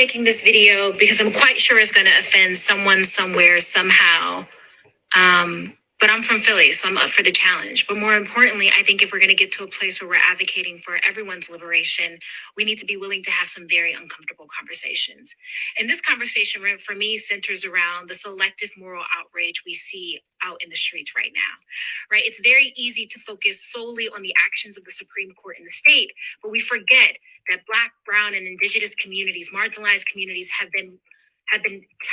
making this video because I'm quite sure it's going to offend someone somewhere somehow. But I'm from Philly, so I'm up for the challenge. But more importantly, I think if we're going to get to a place where we're advocating for everyone's liberation, we need to be willing to have some very uncomfortable conversations. And this conversation, for me, centers around the selective moral outrage we see out in the streets right now, right? It's very easy to focus solely on the actions of the Supreme Court in the state, but we forget that Black, Brown, and Indigenous communities, marginalized communities, have been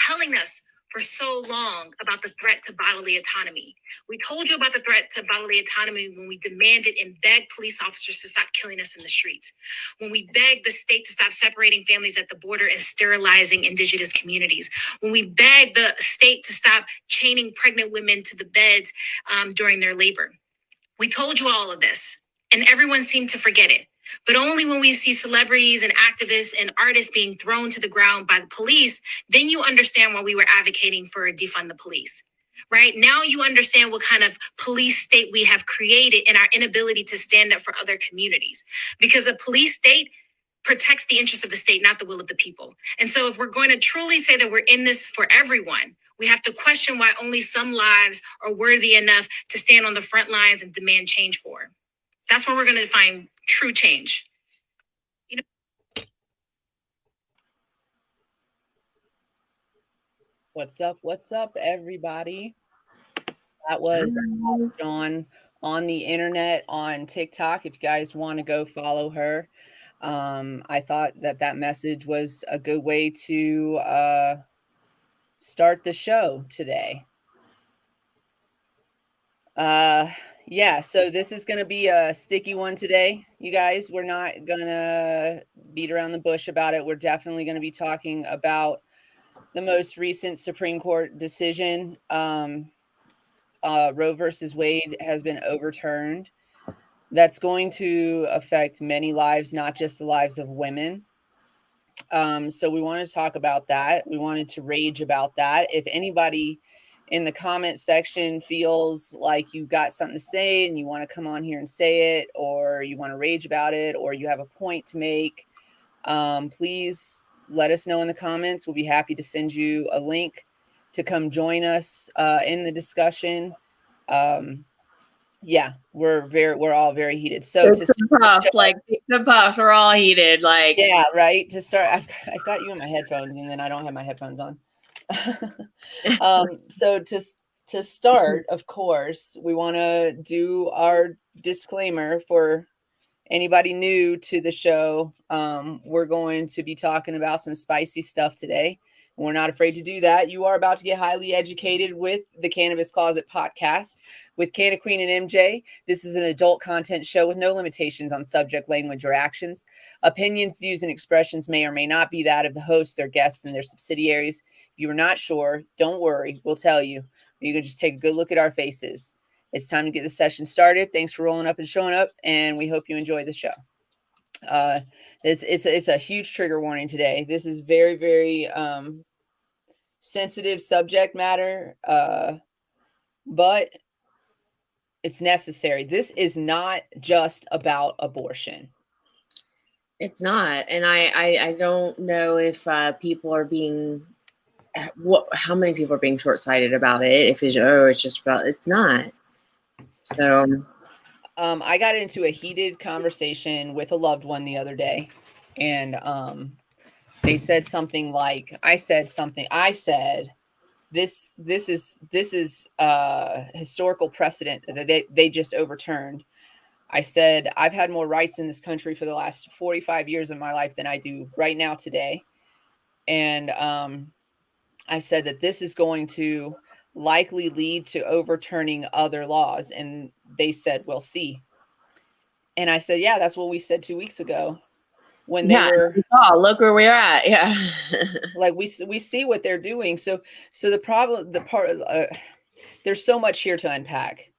telling us for so long about the threat to bodily autonomy. We told you about the threat to bodily autonomy when we demanded and begged police officers to stop killing us in the streets, when we begged the state to stop separating families at the border and sterilizing Indigenous communities, when we begged the state to stop chaining pregnant women to the beds during their labor. We told you all of this, and everyone seemed to forget it. But only when we see celebrities and activists and artists being thrown to the ground by the police, then you understand why we were advocating for defund the police. Right now, you understand what kind of police state we have created and our inability to stand up for other communities. Because a police state protects the interests of the state, not the will of the people. And so if we're going to truly say that we're in this for everyone, we have to question why only some lives are worthy enough to stand on the front lines and demand change for. That's where we're going to find true change. What's up, everybody? That was John on the internet, on TikTok. If you guys want to go follow her, I thought that message was a good way to start the show today. Yeah, so this is going to be a sticky one today, you guys. We're not going to beat around the bush about it. We're definitely going to be talking about the most recent Supreme Court decision. Roe versus Wade has been overturned. That's going to affect many lives, not just the lives of women. So we want to talk about that. We wanted to rage about that. If anybody in the comment section feels like you got something to say and you want to come on here and say it, or you want to rage about it, or you have a point to make, please let us know in the comments. We'll be happy to send you a link to come join us in the discussion. Yeah, we're all very heated. So to puffs, like the puffs, we're all heated. Like, yeah, right. To start, I've got you in my headphones, and then I don't have my headphones on. So to start, of course, we want to do our disclaimer for anybody new to the show. We're going to be talking about some spicy stuff today. We're not afraid to do that. You are about to get highly educated with the Cannabis Closet podcast with Canna Queen and MJ. This is an adult content show with no limitations on subject, language, or actions. Opinions, views, and expressions may or may not be that of the hosts, their guests, and their subsidiaries. If you are not sure, don't worry. We'll tell you. You can just take a good look at our faces. It's time to get the session started. Thanks for rolling up and showing up, and we hope you enjoy the show. It's a huge trigger warning today. This is very, very sensitive subject matter, but it's necessary. This is not just about abortion. It's not, and I don't know if people are being how many people are being short-sighted about it. If it's just about, it's not. So I got into a heated conversation with a loved one the other day, and they said something like, I said this is historical precedent that they just overturned. I said, I've had more rights in this country for the last 45 years of my life than I do right now today. And I said that this is going to likely lead to overturning other laws. And they said, we'll see. And I said, yeah, that's what we said 2 weeks ago when they were, look where we're at. Yeah. Like we see what they're doing. So there's so much here to unpack.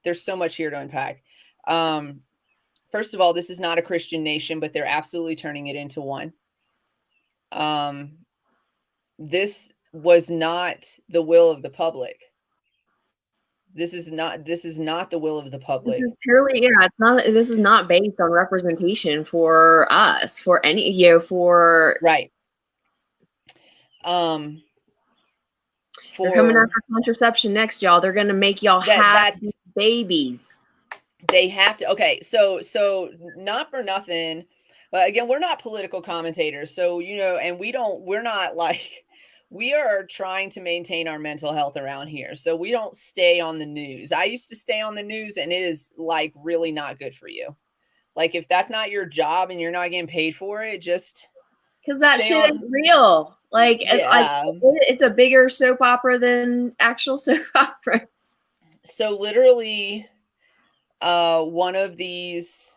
First of all, this is not a Christian nation, but they're absolutely turning it into one. This was not the will of the public. This is not the will of the public. This is purely, it's not. This is not based on representation for us, for any, for right. They're coming for after contraception next, y'all. They're gonna make y'all have that's babies. they have to. Okay, so not for nothing, but again, we're not political commentators, so and we're not like we are trying to maintain our mental health around here, so we don't stay on the news. I used to stay on the news, and it is like really not good for you. Like, if that's not your job and you're not getting paid for it, just because that stay shit on. ain't real. Like Yeah. it's a bigger soap opera than actual soap operas. So literally, one of these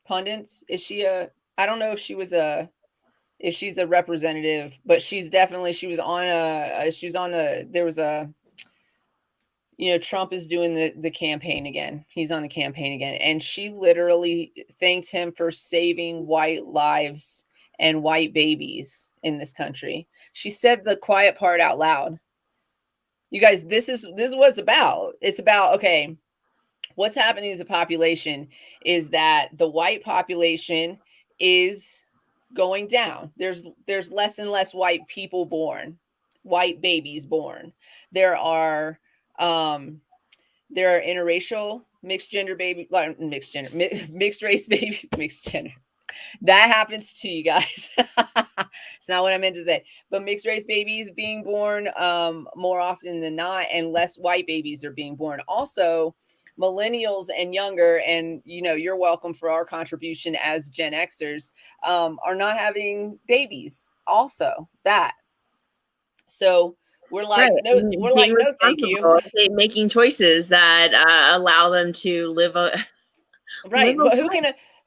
pundits, I don't know if she's a representative, but she was on there was a, Trump is doing the campaign again. He's on a campaign again. And she literally thanked him for saving white lives and white babies in this country. She said the quiet part out loud. You guys, this is what it's about. It's about, okay, what's happening as a population is that the white population is going down. There's less and less white people born, white babies born. There are interracial mixed gender baby, mixed race baby, mixed gender. That happens to you guys. It's not what I meant to say, but mixed race babies being born more often than not, and less white babies are being born. Also, millennials and younger, and you're welcome for our contribution as Gen Xers, are not having babies. Also, that. So we're like, Right. no, we're like, no, thank you. Making choices that allow them to live Right. live But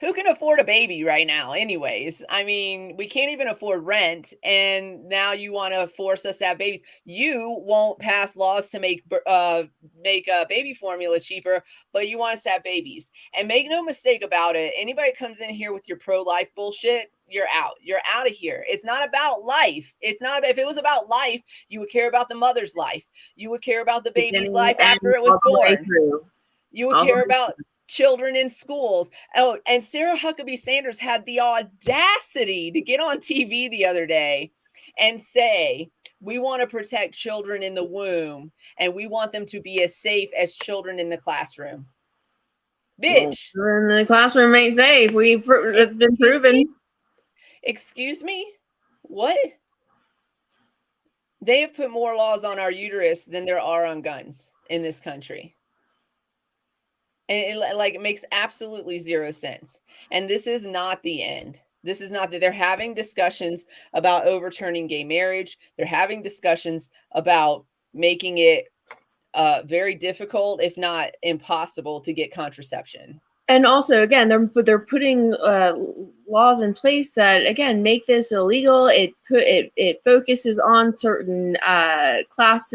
who can afford a baby right now anyways? I mean, we can't even afford rent, and now you want to force us to have babies. You won't pass laws to make baby formula cheaper, but you want us to have babies. And make no mistake about it, anybody comes in here with your pro-life bullshit, you're out. You're out of here. It's not about life. It's not. If it was about life, you would care about the mother's life. You would care about the baby's life after it was born. You would care about children in schools. Oh, and Sarah Huckabee Sanders had the audacity to get on TV the other day and say, we want to protect children in the womb, and we want them to be as safe as children in the classroom. Bitch. Well, the classroom ain't safe. It's been proven. Excuse me? What? They have put more laws on our uterus than there are on guns in this country. And it makes absolutely zero sense. And this is not the end. This is not that they're having discussions about overturning gay marriage. They're having discussions about making it very difficult, if not impossible, to get contraception. And also, again, they're putting laws in place that, again, make this illegal. It focuses on certain class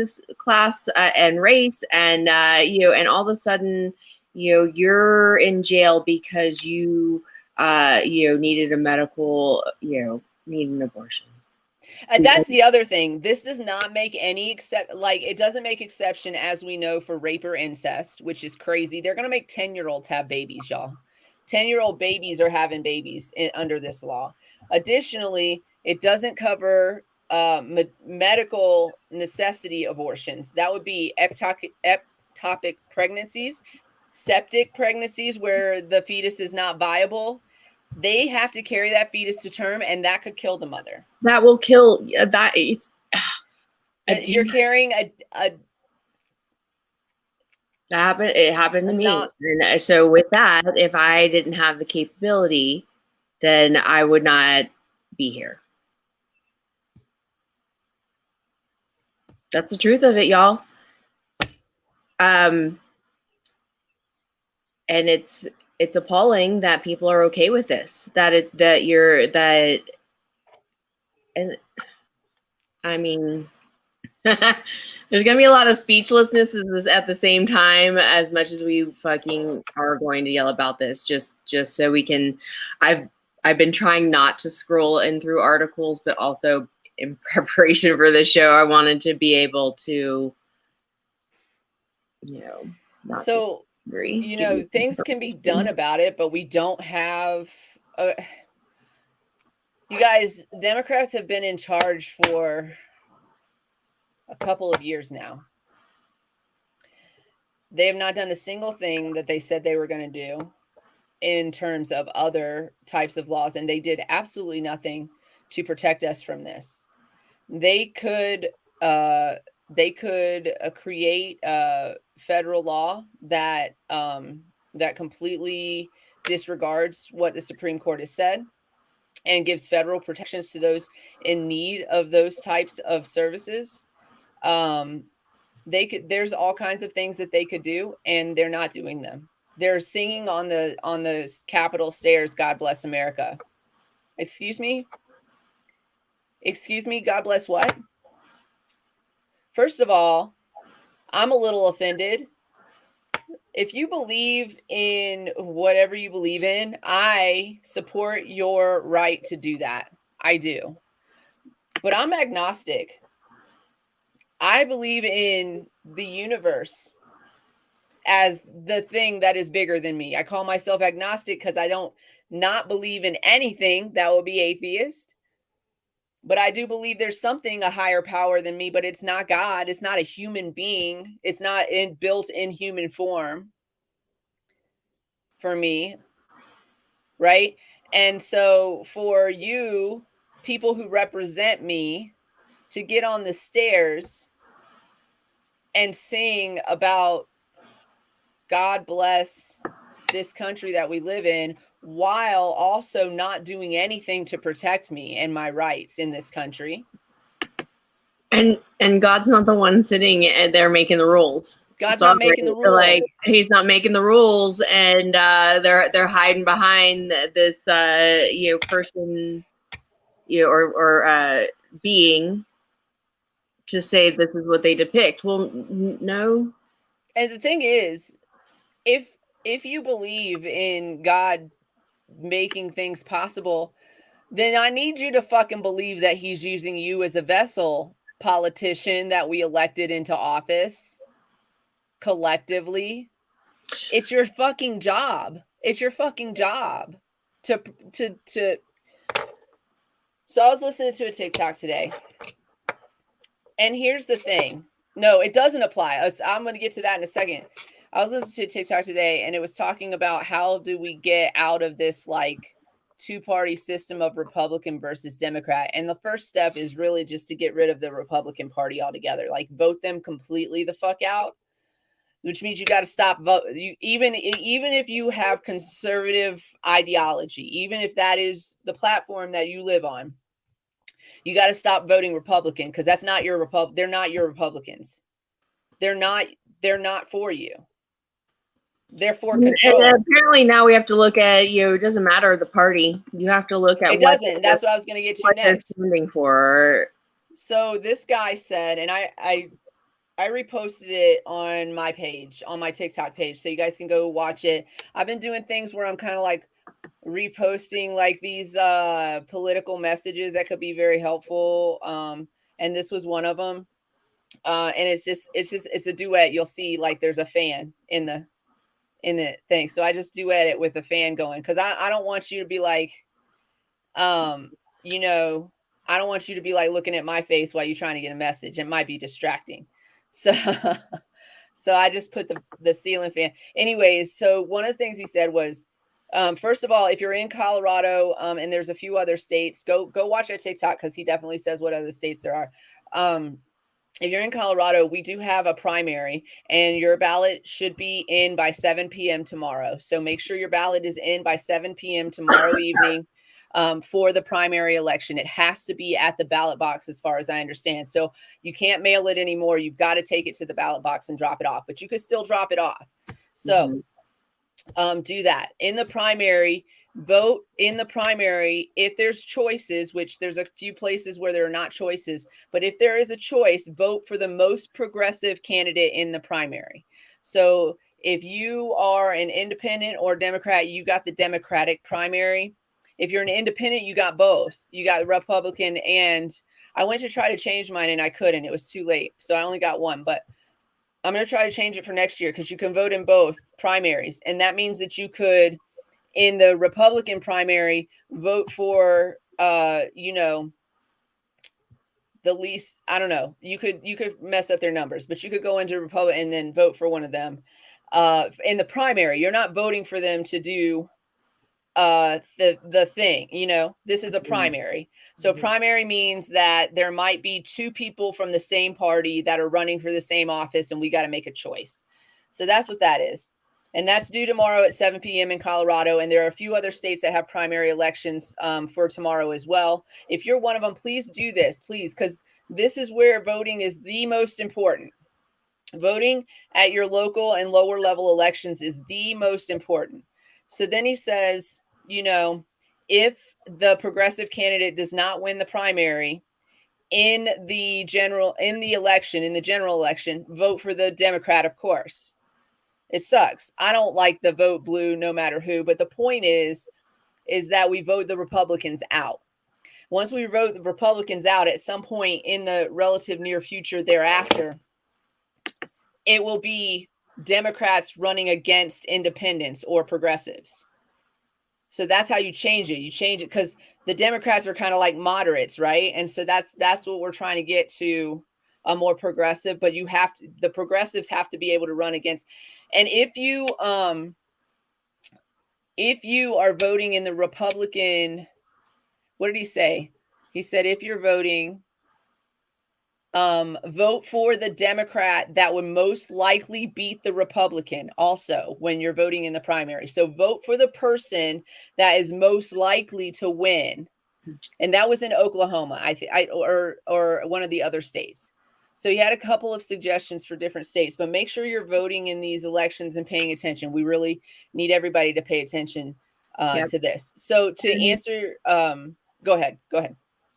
and race, and and all of a sudden, you're in jail because you needed a medical, need an abortion. That's the other thing. This does not make any it doesn't make exception, as we know, for rape or incest, which is crazy. They're going to make 10-year-olds have babies, y'all. 10-year-old babies are having babies under this law. Additionally, it doesn't cover medical necessity abortions. That would be ectopic pregnancies, septic pregnancies where the fetus is not viable. They have to carry that fetus to term, and that could kill the mother. That will kill. That is. You're carrying That happened. It happened to me, and so with that, if I didn't have the capability, then I would not be here. That's the truth of it, y'all. And it's appalling that people are okay with this. And I mean, there's gonna be a lot of speechlessness at the same time, as much as we fucking are going to yell about this, just so we can. I've been trying not to scroll in through articles, but also in preparation for the show, I wanted to be able to, not so agree. Things can be done about it, but we don't have You guys, Democrats have been in charge for a couple of years now. They have not done a single thing that they said they were going to do in terms of other types of laws, and they did absolutely nothing to protect us from this. They could create a federal law that that completely disregards what the Supreme Court has said and gives federal protections to those in need of those types of services. There's all kinds of things that they could do, and they're not doing them. They're singing on the Capitol stairs, "God bless America." Excuse me, God bless what? First of all, I'm a little offended. If you believe in whatever you believe in, I support your right to do that. I do. But I'm agnostic. I believe in the universe as the thing that is bigger than me. I call myself agnostic because I don't not believe in anything. That would be atheist. But I do believe there's something, a higher power than me, but it's not God. It's not a human being. It's not built in human form for me. Right? And so for you, people who represent me, to get on the stairs and sing about God bless this country that we live in, while also not doing anything to protect me and my rights in this country. And God's not the one sitting there making the rules. God's not making the rules. Like, he's not making the rules, and they're hiding behind this person, or being, to say this is what they depict. Well, no. And the thing is, if you believe in God making things possible, then I need you to fucking believe that he's using you as a vessel, politician that we elected into office collectively. It's your fucking job. It's your fucking job to So I was listening to a TikTok today. And here's the thing. No, it doesn't apply. I'm going to get to that in a second. I was listening to a TikTok today, and it was talking about how do we get out of this like two-party system of Republican versus Democrat. And the first step is really just to get rid of the Republican Party altogether. Like, vote them completely the fuck out, which means you got to stop vote. Even if you have conservative ideology, even if that is the platform that you live on, you got to stop voting Republican, because that's not your They're not your Republicans. They're not for you. They're for control. And apparently now we have to look at, it doesn't matter the party. You have to look at it doesn't. That's what I was going to get to next. They're standing for. So this guy said, and I reposted it on my page, on my TikTok page, so you guys can go watch it. I've been doing things where I'm kind of like reposting like these political messages that could be very helpful, and this was one of them, and it's a duet. You'll see like there's a fan in the thing, so I just duet it with a fan going, because I don't want you to be like I don't want you to be like looking at my face while you're trying to get a message. It might be distracting. So I just put the ceiling fan. Anyways, so one of the things he said was, first of all, if you're in Colorado, and there's a few other states, go watch our TikTok, because he definitely says what other states there are. If you're in Colorado, we do have a primary, and your ballot should be in by 7 p.m. tomorrow. So make sure your ballot is in by 7 p.m. tomorrow evening. For the primary election. It has to be at the ballot box, as far as I understand. So you can't mail it anymore. You've got to take it to the ballot box and drop it off, but you could still drop it off. So do that. In the primary, vote in the primary. If there's choices, which there's a few places where there are not choices, but if there is a choice, vote for the most progressive candidate in the primary. So if you are an independent or Democrat, you got the Democratic primary. If you're an independent, you got both. You got Republican, and I went to try to change mine and I couldn't. It was too late. So I only got one, but I'm going to try to change it for next year, because you can vote in both primaries. And that means that you could, in the Republican primary, vote for you know, the least, I don't know, you could mess up their numbers, but you could go into Republican and then vote for one of them. In the primary, you're not voting for them to do the thing, you know, this is a primary. So primary means that there might be two people from the same party that are running for the same office, and we got to make a choice. So that's what that is. And that's due tomorrow at 7 p.m. in Colorado. And there are a few other states that have primary elections for tomorrow as well. If you're one of them, please do this, please, because this is where voting is the most important. Voting at your local and lower level elections is the most important. So then he says, you know, if the progressive candidate does not win the primary in the general election, vote for the Democrat, of course. It sucks. I don't like the vote blue no matter who, but the point is that we vote the Republicans out. Once we vote the Republicans out at some point in the relative near future thereafter, it will be Democrats running against independents or progressives. So that's how you change it. You change it because the Democrats are kind of like moderates, right? And so that's what we're trying to get to, a more progressive, but the progressives have to be able to run against. And if you are voting in the Republican, what did he say? He said, if you're voting, vote for the Democrat that would most likely beat the Republican also when you're voting in the primary. So vote for the person that is most likely to win. And that was in Oklahoma, or one of the other states. So you had a couple of suggestions for different states, but make sure you're voting in these elections and paying attention. We really need everybody to pay attention to this. So to answer, go ahead.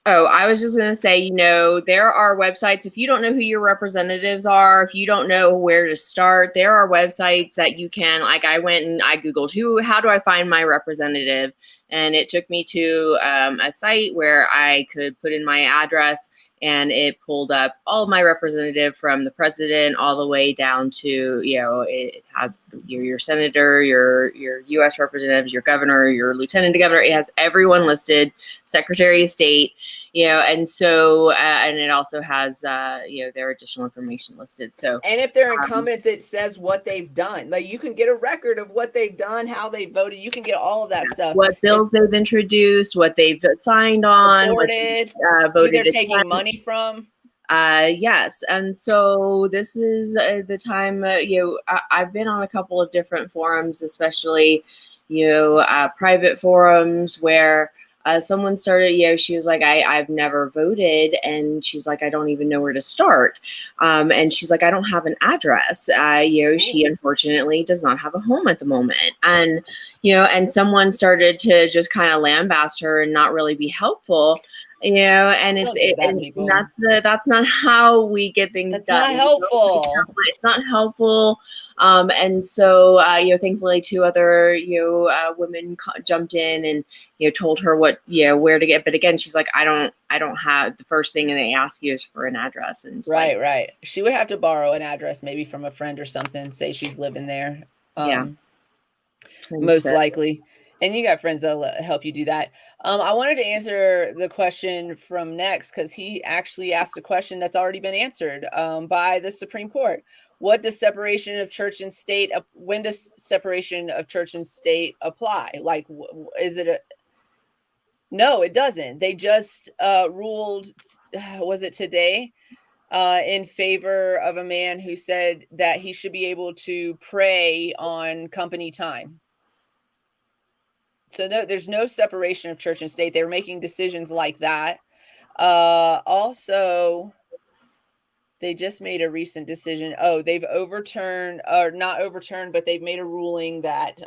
Oh, I was just going to say, you know, there are websites. If you don't know who your representatives are, if you don't know where to start, there are websites that you can, like I went and I Googled how do I find my representative? And it took me to a site where I could put in my address, and it pulled up all of my representative from the president all the way down to, you know, it has your senator, your U.S. representative, your governor, your lieutenant governor. It has everyone listed, Secretary of State, you know, and so, and it also has, you know, their additional information listed. So, and if they're incumbents, it says what they've done. Like you can get a record of what they've done, how they voted. You can get all of that stuff. What bills they've introduced, what they've signed on, voted, who they're taking money from. Yes, and so this is the time. You know, I've been on a couple of different forums, especially, you know, private forums where someone started, you know, she was like, I've never voted. And she's like, I don't even know where to start. And she's like, I don't have an address. You know, she unfortunately does not have a home at the moment. And, you know, and someone started to just kind of lambaste her and not really be helpful. You know, and that's not how we get things that's done. Not helpful. It's not helpful. And so, you know, thankfully 2 other, you know, women jumped in and, you know, told her what, you know, where to get. But again, she's like, I don't have, the first thing they ask you is for an address. And right. She would have to borrow an address, maybe from a friend or something, say she's living there. Yeah. Most likely. And you got friends that'll help you do that. I wanted to answer the question from Next because he actually asked a question that's already been answered by the Supreme Court. What does separation of church and state? When does separation of church and state apply? Like, is it No, it doesn't. They just ruled. Was it today? In favor of a man who said that he should be able to pray on company time. So there's no separation of church and state. They're making decisions like that. Also, they just made a recent decision. Oh, they've overturned, or not overturned, but they've made a ruling that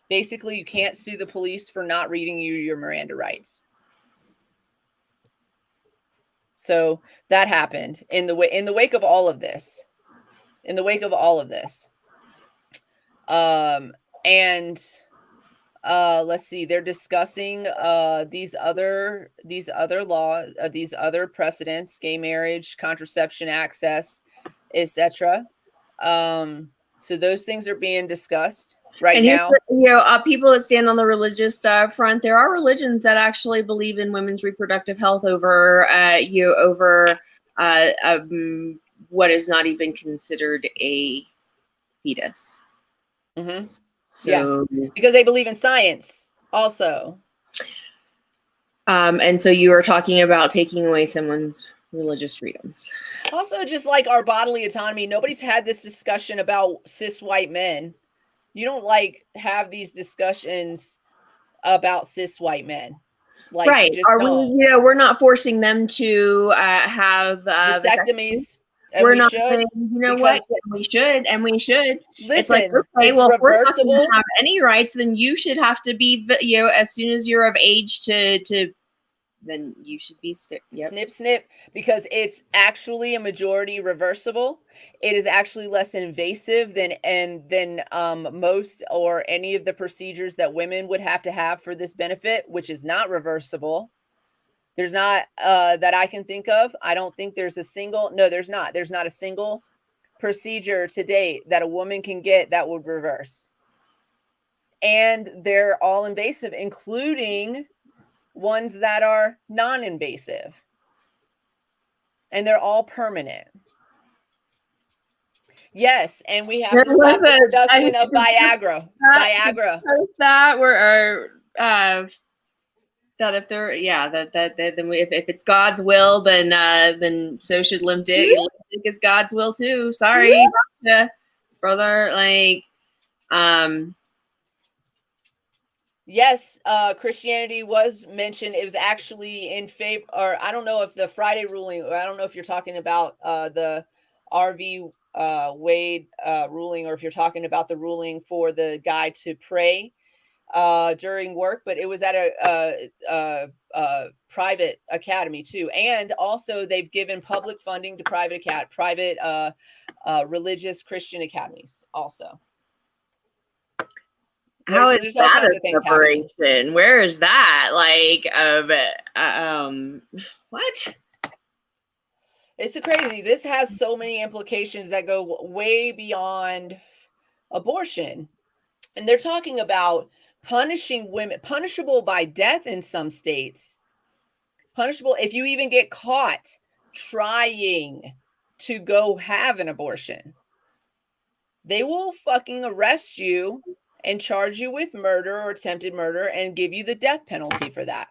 basically you can't sue the police for not reading you your Miranda rights. So that happened in the wake of all of this. And let's see, they're discussing these other laws, these other precedents, gay marriage, contraception access, etc. So those things are being discussed. right and now. People that stand on the religious front, there are religions that actually believe in women's reproductive health over what is not even considered a fetus. Mm-hmm. So, yeah, because they believe in science also. And so you are talking about taking away someone's religious freedoms. Also, just like our bodily autonomy, nobody's had this discussion about cis white men. You don't like have these discussions about cis white men. Like, right. You just don't. We're not forcing them to have Vasectomies. And we're we not should, saying, what? We should. Listen, It's like, okay, it's well, if we're not going reversible. to have any rights, then you should have to be, as soon as you're of age then you should be snip, snip, because it's actually a majority reversible. It is actually less invasive than most or any of the procedures that women would have to have for this benefit, which is not reversible. There's not that I can think of. I don't think there's a single. No, there's not. There's not a single procedure to date that a woman can get that would reverse. And they're all invasive, including ones that are non-invasive. And they're all permanent. Yes, and we have to stop the production of Viagra. That if they're that then if it's God's will, then so should limp dick. Limp dick is God's will too. Sorry, brother. Yes, Christianity was mentioned. It was actually in favor, or I don't know if the Friday ruling, or I don't know if you're talking about the RV Wade ruling, or if you're talking about the ruling for the guy to pray during work, but it was at a private academy too. And also they've given public funding to private religious Christian academies also. How is that a separation? Happening. Where is that? What? It's crazy. This has so many implications that go way beyond abortion. And they're talking about punishing women, punishable by death in some states. Punishable if you even get caught trying to go have an abortion. They will fucking arrest you and charge you with murder or attempted murder and give you the death penalty for that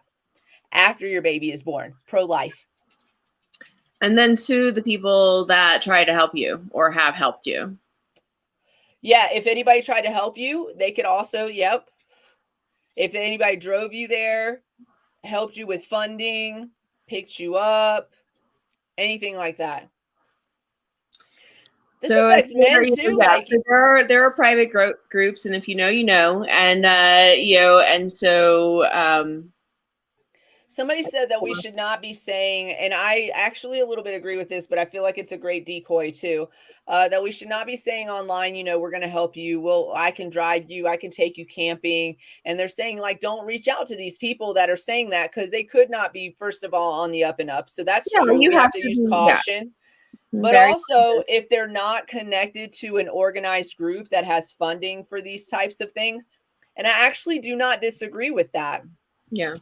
after your baby is born. Pro-life. And then sue the people that try to help you or have helped you. Yeah, if anybody tried to help you, they could also, yep. If anybody drove you there, helped you with funding, picked you up, anything like that. This affects men too. There are private groups, and if you know, you know, and and so. Somebody said that we should not be saying, and I actually a little bit agree with this, but I feel like it's a great decoy too, that we should not be saying online, we're going to help you. Well, I can drive you. I can take you camping. And they're saying don't reach out to these people that are saying that because they could not be, first of all, on the up and up. So that's true. You have to use caution. Yeah. But also, if they're not connected to an organized group that has funding for these types of things, and I actually do not disagree with that. Yeah.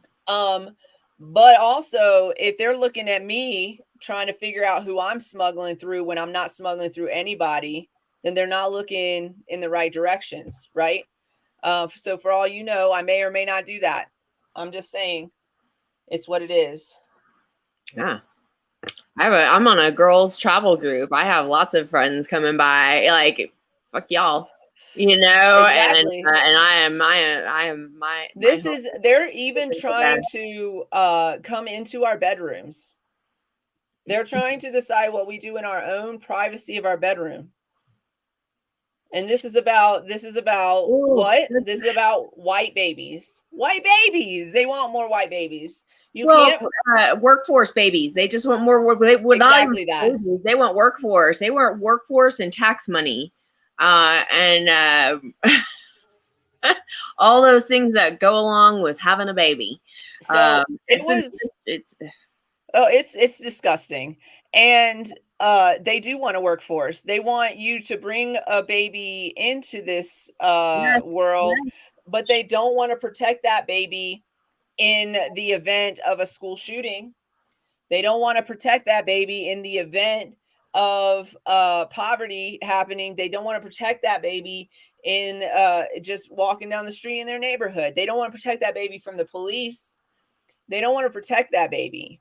But also, if they're looking at me trying to figure out who I'm smuggling through when I'm not smuggling through anybody, then they're not looking in the right directions, right? So for all you know, I may or may not do that. I'm just saying it's what it is. Yeah. I'm on a girls travel group. I have lots of friends coming by, fuck y'all. Exactly. And I am they're even trying to come into our bedrooms. They're trying to decide what we do in our own privacy of our bedroom. And this is about what? This is about white babies. White babies. They want more white babies. Workforce babies. They just want more work. They would exactly that. Babies. They want workforce. They want workforce and tax money. And all those things that go along with having a baby. So it's disgusting. And they do want a workforce. They want you to bring a baby into this Yes, world, yes. but they don't want to protect that baby in the event of a school shooting. They don't want to protect that baby in the event of poverty happening. They don't want to protect that baby in just walking down the street in their neighborhood. They don't want to protect that baby from the police. They don't want to protect that baby.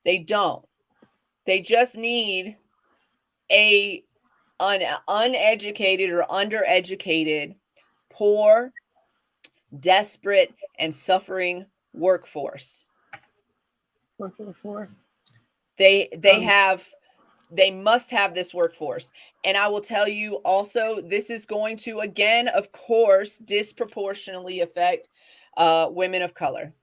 They don't. They just need a uneducated or undereducated, poor, desperate, and suffering workforce. 444. They must have this workforce. And I will tell you also, this is going to, again, of course, disproportionately affect women of color.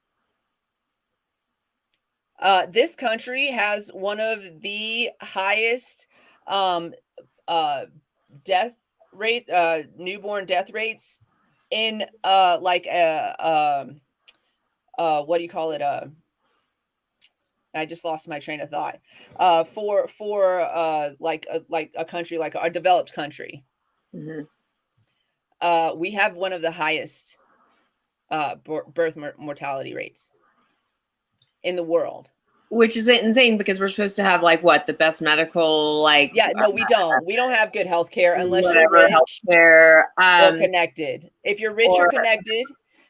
This country has one of the highest death rate, newborn death rates in what do you call it? I just lost my train of thought. For like a country like a developed country, we have one of the highest birth mortality rates in the world. Which is insane because we're supposed to have like what the best medical Yeah, no, we don't. We don't have good health care unless you're whatever rich healthcare or connected. If you're rich or connected,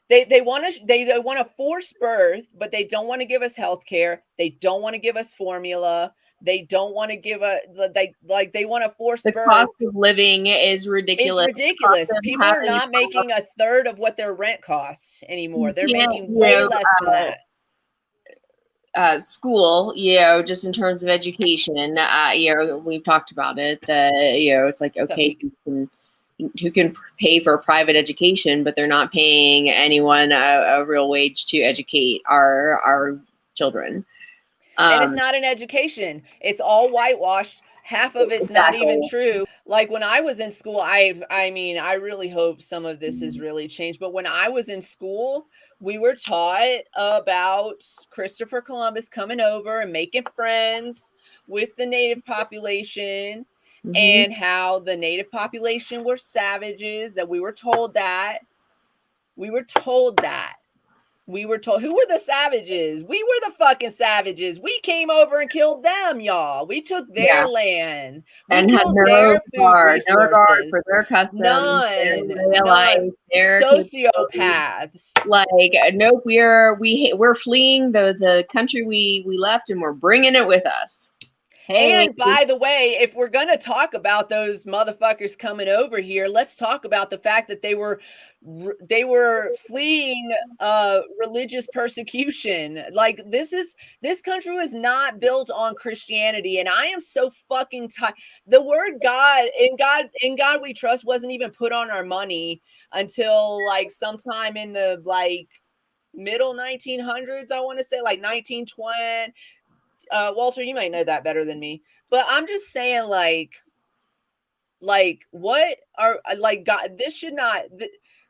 they want to force birth, but they don't want to give us health care. They don't want to give us formula. They don't want to give they want to force the birth. cost of living is ridiculous. It's ridiculous. People are not making a third of what their rent costs anymore. They're making way less than that. School, just in terms of education, we've talked about it. It's like, okay, who can pay for private education, but they're not paying anyone a real wage to educate our children. And it's not an education. It's all whitewashed. Half of it's not even true. Like when I was in school, I really hope some of this has really changed. But when I was in school, we were taught about Christopher Columbus coming over and making friends with the native population and how the native population were savages, that we were told that. We were told who were the savages? We were the fucking savages. We came over and killed them, y'all. We took their land. We and killed had their food resources. no regard for their customs, none. their Sociopaths. Nope, we're fleeing the country we left, and we're bringing it with us. Hey. And by the way, if we're going to talk about those motherfuckers coming over here, let's talk about the fact that they were fleeing religious persecution. Like this country was not built on Christianity, and I am so fucking tired. The word God in God we trust wasn't even put on our money until like sometime in the like middle 1900s. I want to say like 1920. Walter, you might know that better than me, but I'm just saying, like what are God? This should not.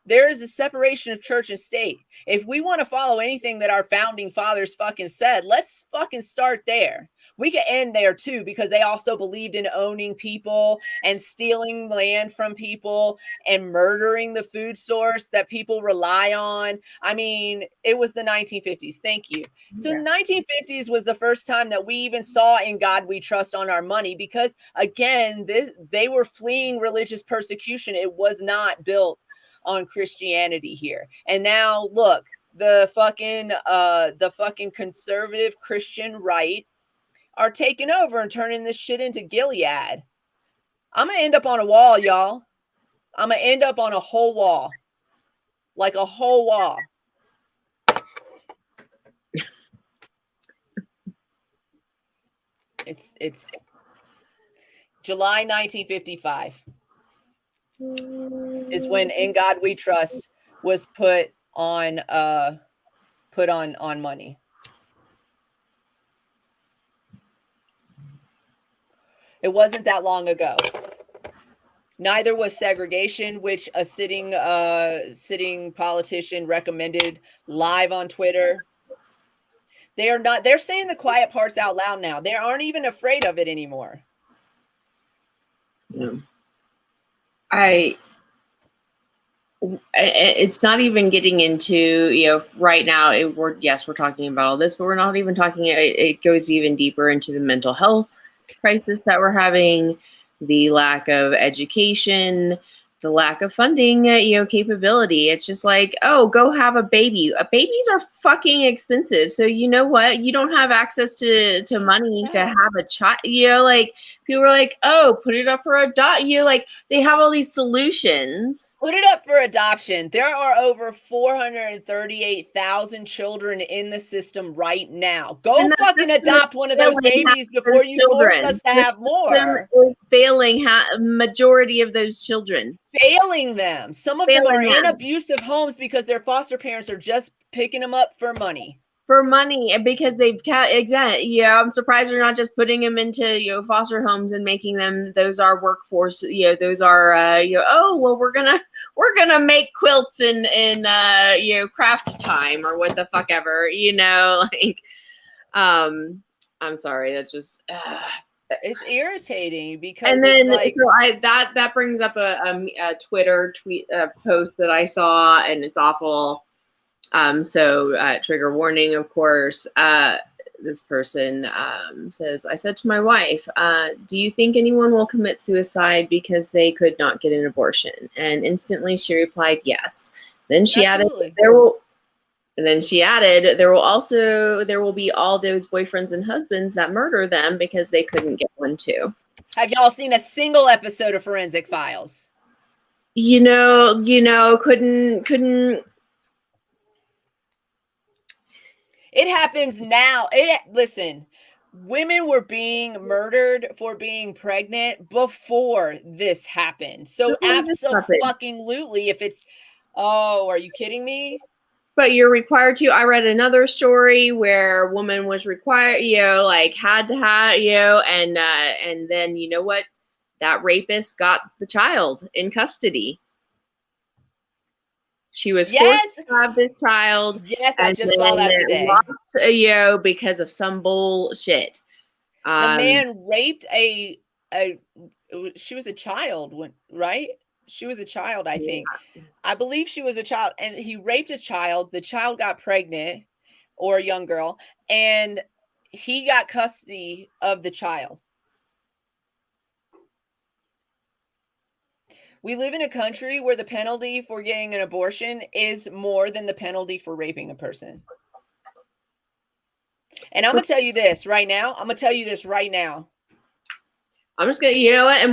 There is a separation of church and state. If we want to follow anything that our founding fathers fucking said, let's fucking start there. We could end there too, because they also believed in owning people and stealing land from people and murdering the food source that people rely on. I mean, it was the 1950s. Thank you. So 1950s was the first time that we even saw In God We Trust on our money, because again, they were fleeing religious persecution. It was not built on Christianity here. And now look, the fucking conservative Christian right are taking over and turning this shit into Gilead. I'm gonna end up on a wall, y'all. I'm gonna end up on a whole wall. Like a whole wall. It's July 1955 is when In God We Trust was put on money. It wasn't that long ago. Neither was segregation, which a sitting politician recommended live on Twitter. They are not. They're saying the quiet parts out loud now. They aren't even afraid of it anymore. Yeah. It's not even getting into, right now we're talking about all this, but we're not even talking, it goes even deeper into the mental health crisis that we're having, the lack of education, the lack of funding, capability. It's just like, oh, go have a baby. Babies are fucking expensive. So you know what? You don't have access to money to have a child. Like people are like, oh, put it up for like they have all these solutions. Put it up for adoption. There are over 438,000 children in the system right now. Go fucking adopt one of those babies before you force us to have more. Is failing majority of those children. Failing them. Some of them are in abusive homes because their foster parents are just picking them up for money. For money, and because they've I'm surprised they're not just putting them into foster homes and making them those are workforce. Those are oh well, we're gonna make quilts in craft time or what the fuck ever. Like I'm sorry, that's just. It's irritating because and then it's like, so that brings up a Twitter tweet post that I saw, and it's awful. So trigger warning, of course. This person says, I said to my wife, do you think anyone will commit suicide because they could not get an abortion? And instantly she replied, yes. Then she absolutely. added, there will be all those boyfriends and husbands that murder them because they couldn't get one too. Have y'all seen a single episode of Forensic Files? Couldn't. It happens now. Listen, women were being murdered for being pregnant before this happened. So absolutely, if it's, oh, are you kidding me? But you're required to. I read another story where a woman was required, had to have, and then you know what? That rapist got the child in custody. She was forced to have this child. Yes, I just saw that today. Lost, because of some bullshit. The man raped she was a child right? She was a child, I think. Yeah. I believe she was a child, and he raped a child. The child got pregnant, or a young girl, and he got custody of the child. We live in a country where the penalty for getting an abortion is more than the penalty for raping a person. And I'm going to tell you this right now. I'm just going to, you know what?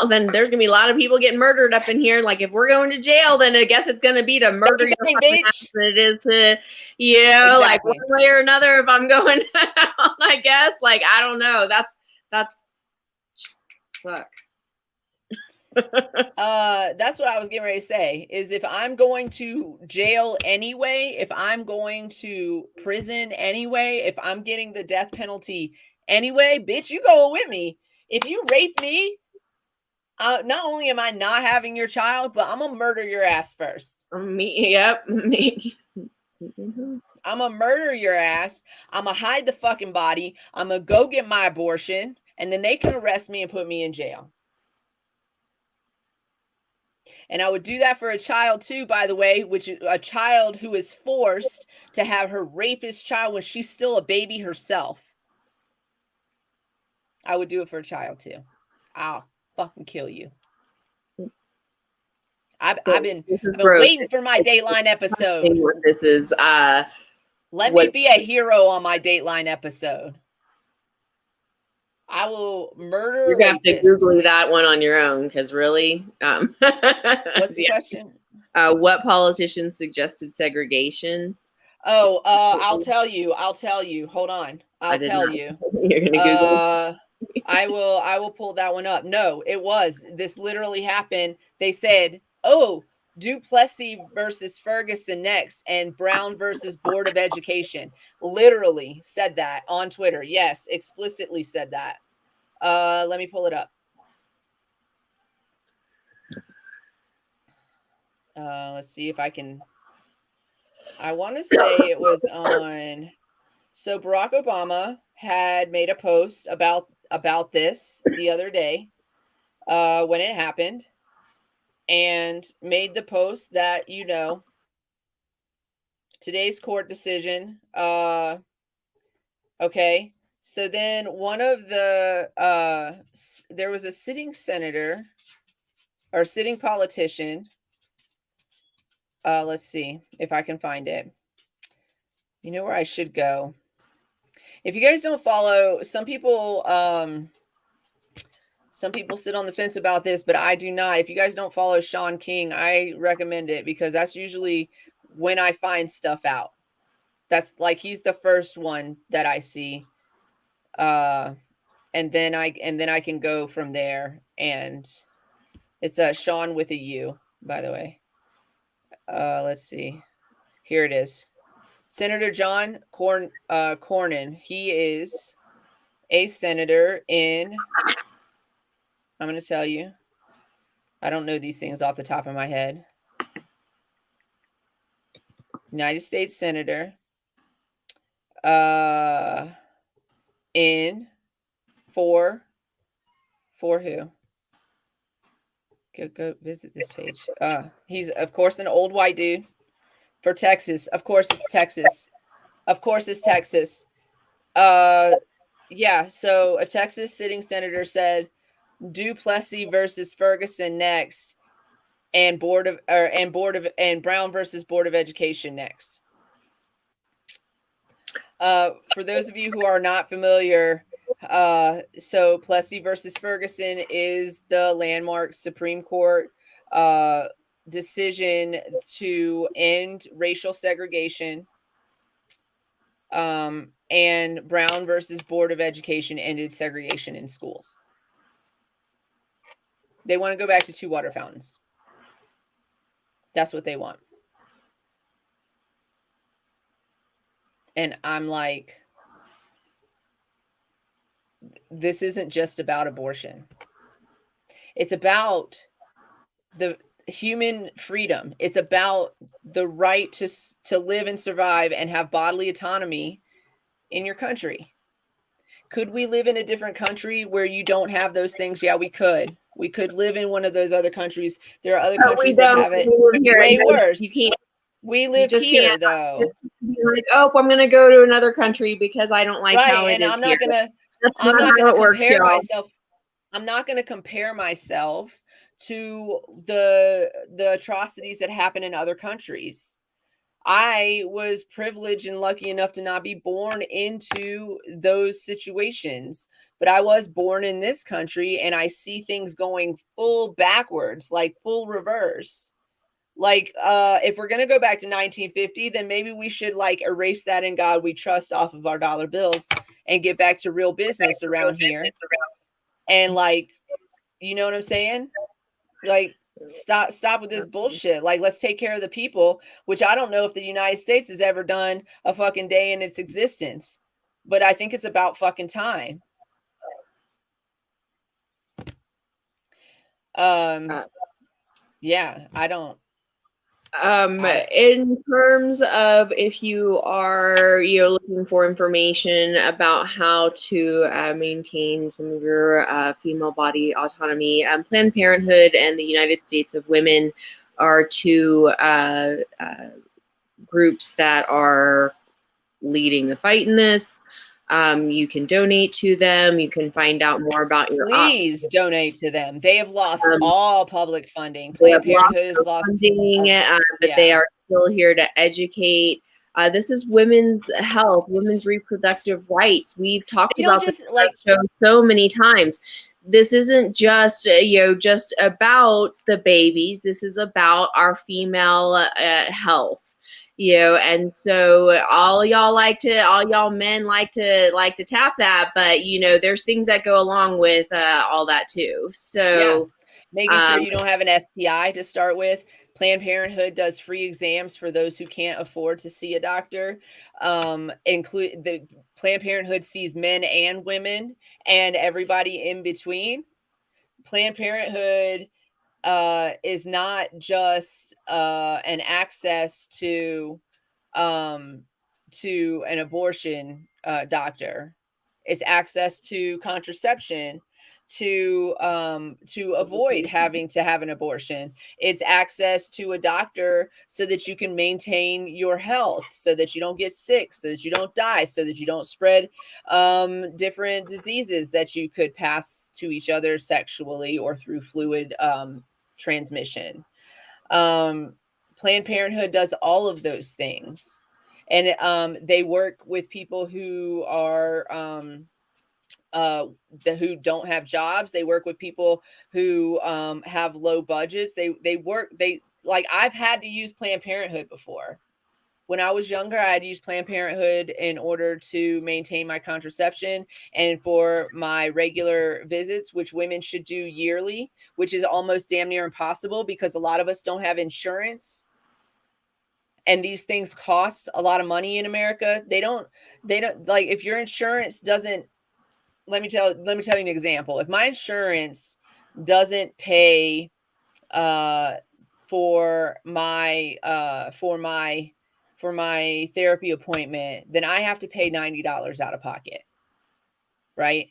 And then there's going to be a lot of people getting murdered up in here. Like if we're going to jail, then I guess it's going to be to murder your fucking ass than it is to, exactly. Like one way or another, if I'm going down, I guess, like, I don't know. That's fuck. That's what I was getting ready to say, is if I'm going to jail anyway, if I'm going to prison anyway, if I'm getting the death penalty anyway, bitch, you going with me. If you rape me, not only am I not having your child, but I'm gonna murder your ass first. Yep. I'm gonna murder your ass. I'm gonna hide the fucking body. I'm gonna go get my abortion, and then they can arrest me and put me in jail. And I would do that for a child too, by the way, which is a child who is forced to have her rapist child when she's still a baby herself. I would do it for a child too. I'll fucking kill you. I've been waiting for my Dateline episode. This is let me be a hero on my Dateline episode. I will murder. You're gonna have to Google that one on your own, because really, what's the question? What politicians suggested segregation? Oh, I'll tell you. Hold on. I'll tell you. You're gonna Google. I will pull that one up. No, this literally happened. They said, oh, Duplessis versus Ferguson next, and Brown versus Board of Education. Literally said that on Twitter. Yes, explicitly said that. Let me pull it up. Let's see if I can. I want to say it was on So Barack Obama had made a post about this the other day when it happened, and made the post that, you know, today's court decision. Okay. So then one of the there was a sitting senator or sitting politician. Let's see if I can find it. You know where I should go. If you guys don't follow, some people sit on the fence about this, but I do not. If you guys don't follow Sean King, I recommend it, because that's usually when I find stuff out. That's like, he's the first one that I see. And then I can go from there. And it's a Sean with a U, by the way. Let's see. Here it is. Senator John Cornyn. He is a senator in, I'm going to tell you, I don't know these things off the top of my head. United States Senator in for who? Go visit this page. He's, of course, an old white dude for Texas. Of course it's Texas. Of course it's Texas. Yeah, so a Texas sitting senator said Duplessis versus Ferguson next, and Brown versus Board of Education next. For those of you who are not familiar, so Plessy versus Ferguson is the landmark Supreme Court decision to end racial segregation. And Brown versus Board of Education ended segregation in schools. They want to go back to 2 water fountains. That's what they want. And I'm like, this isn't just about abortion. It's about the human freedom. It's about the right to live and survive and have bodily autonomy in your country. Could we live in a different country where you don't have those things? Yeah, we could. We could live in one of those other countries. There are other countries that have it way worse. You can't. We live here, though. Like, oh, I'm going to go to another country because I don't like how it is I'm not here. I'm not going to compare myself. I'm not going to compare myself to the atrocities that happen in other countries. I was privileged and lucky enough to not be born into those situations, but I was born in this country, and I see things going full backwards, like full reverse. Like, if we're going to go back to 1950, then maybe we should like erase that "in God we trust" off of our dollar bills and get back to real business around here. And like, you know what I'm saying? Like, stop with this bullshit. Like, let's take care of the people, which I don't know if the United States has ever done a fucking day in its existence, but I think it's about fucking time. Yeah, I don't. In terms of if you are looking for information about how to maintain some of your female body autonomy, Planned Parenthood and the United States of Women are 2 groups that are leading the fight in this. You can donate to them. You can find out more about your Please donate to them. They have lost all public funding. Planned Parenthood has lost funding, but they are still here to educate. This is women's health, women's reproductive rights. We've talked about this show so many times. This isn't just just about the babies. This is about our female health. And so all y'all men like to tap that, but there's things that go along with all that too. So making sure you don't have an STI to start with. Planned Parenthood does free exams for those who can't afford to see a doctor. Include the Planned Parenthood sees men and women and everybody in between. Planned Parenthood is not just an access to to an abortion doctor. It's access to contraception to avoid having to have an abortion. It's access to a doctor so that you can maintain your health, so that you don't get sick, so that you don't die, so that you don't spread different diseases that you could pass to each other sexually or through fluid transmission. Planned Parenthood does all of those things, and they work with people who are who don't have jobs. They work with people who have low budgets. They like, I've had to use Planned Parenthood before. When I was younger, I had to use Planned Parenthood in order to maintain my contraception and for my regular visits, which women should do yearly, which is almost damn near impossible because a lot of us don't have insurance. And these things cost a lot of money in America. They don't like, if your insurance doesn't, let me tell you an example. If my insurance doesn't pay for my therapy appointment, then I have to pay $90 out of pocket. Right?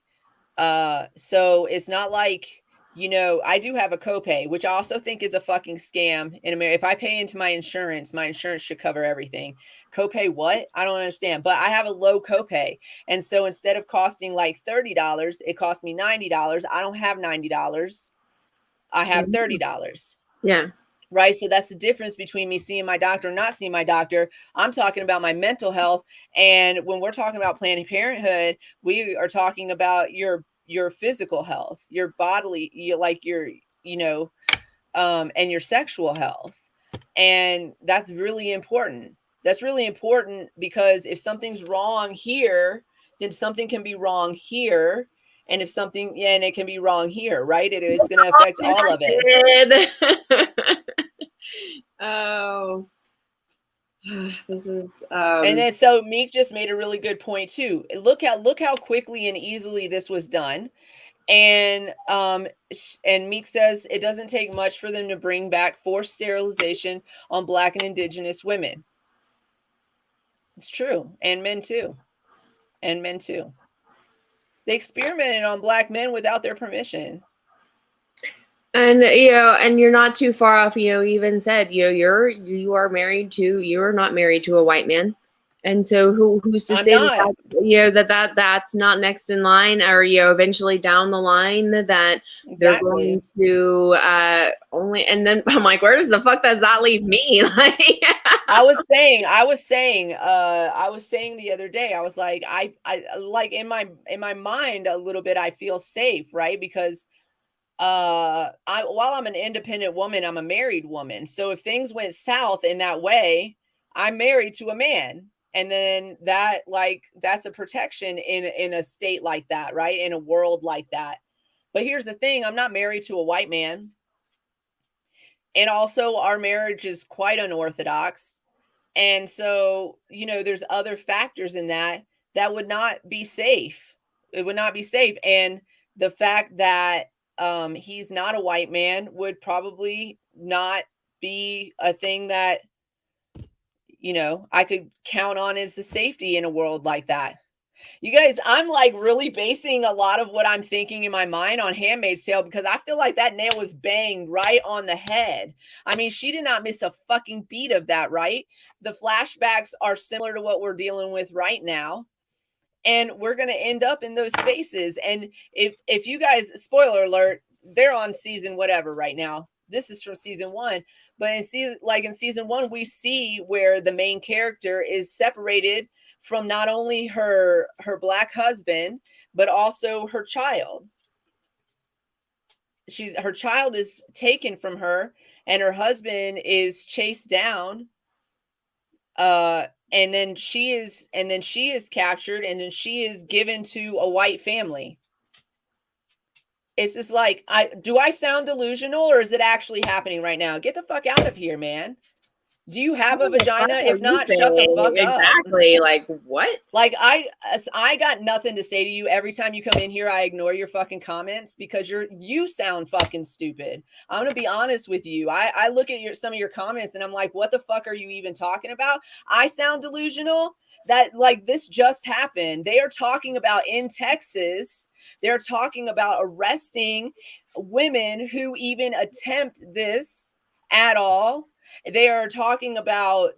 So it's not like, I do have a copay, which I also think is a fucking scam in America. If I pay into my insurance should cover everything. Copay what? I don't understand. But I have a low copay. And so instead of costing like $30, it costs me $90. I don't have $90. I have $30. Yeah. Right. So that's the difference between me seeing my doctor and not seeing my doctor. I'm talking about my mental health. And when we're talking about Planned Parenthood, we are talking about your physical health, your bodily, and your sexual health. And that's really important. That's really important because if something's wrong here, then something can be wrong here. And if something, and it can be wrong here, right? It's going to affect all of it. Oh, this is and then so Meek just made a really good point too. Look how quickly and easily this was done. And Meek says it doesn't take much for them to bring back forced sterilization on Black and Indigenous women. It's true. And men too. They experimented on Black men without their permission. And and you're not too far off. Even said you're not married to a white man, and so who's to say that's not next in line, or eventually down the line that they're going to only. And then I'm like, where does the fuck does that leave me? Like, I was saying the other day, I was like, I like in my mind a little bit, I feel safe, right? Because while I'm an independent woman, I'm a married woman. So if things went south in that way, I'm married to a man. And then that's a protection in a state like that, right? In a world like that. But here's the thing, I'm not married to a white man. And also our marriage is quite unorthodox. And so, there's other factors in that would not be safe. It would not be safe. And the fact that he's not a white man would probably not be a thing that, I could count on as a safety in a world like that. You guys, I'm like really basing a lot of what I'm thinking in my mind on Handmaid's Tale because I feel like that nail was banged right on the head. I mean, she did not miss a fucking beat of that, right? The flashbacks are similar to what we're dealing with right now. And we're going to end up in those spaces. And if you guys, spoiler alert, they're on season whatever right now. This is from season 1. But in season 1, we see where the main character is separated from not only her Black husband, but also her child. Her child is taken from her, and her husband is chased down. And then she is captured, and then she is given to a white family. It's just like, do I sound delusional, or is it actually happening right now? Get the fuck out of here, man. Do you have a What the vagina? fuck are If you not, shut the saying? fuck up. Exactly. Like, what? Like I got nothing to say to you. Every time you come in here, I ignore your fucking comments because you sound fucking stupid. I'm gonna be honest with you. I look at some of your comments and I'm like, what the fuck are you even talking about? I sound delusional. That like this just happened. They are talking about in Texas. They're talking about arresting women who even attempt this at all. They're talking about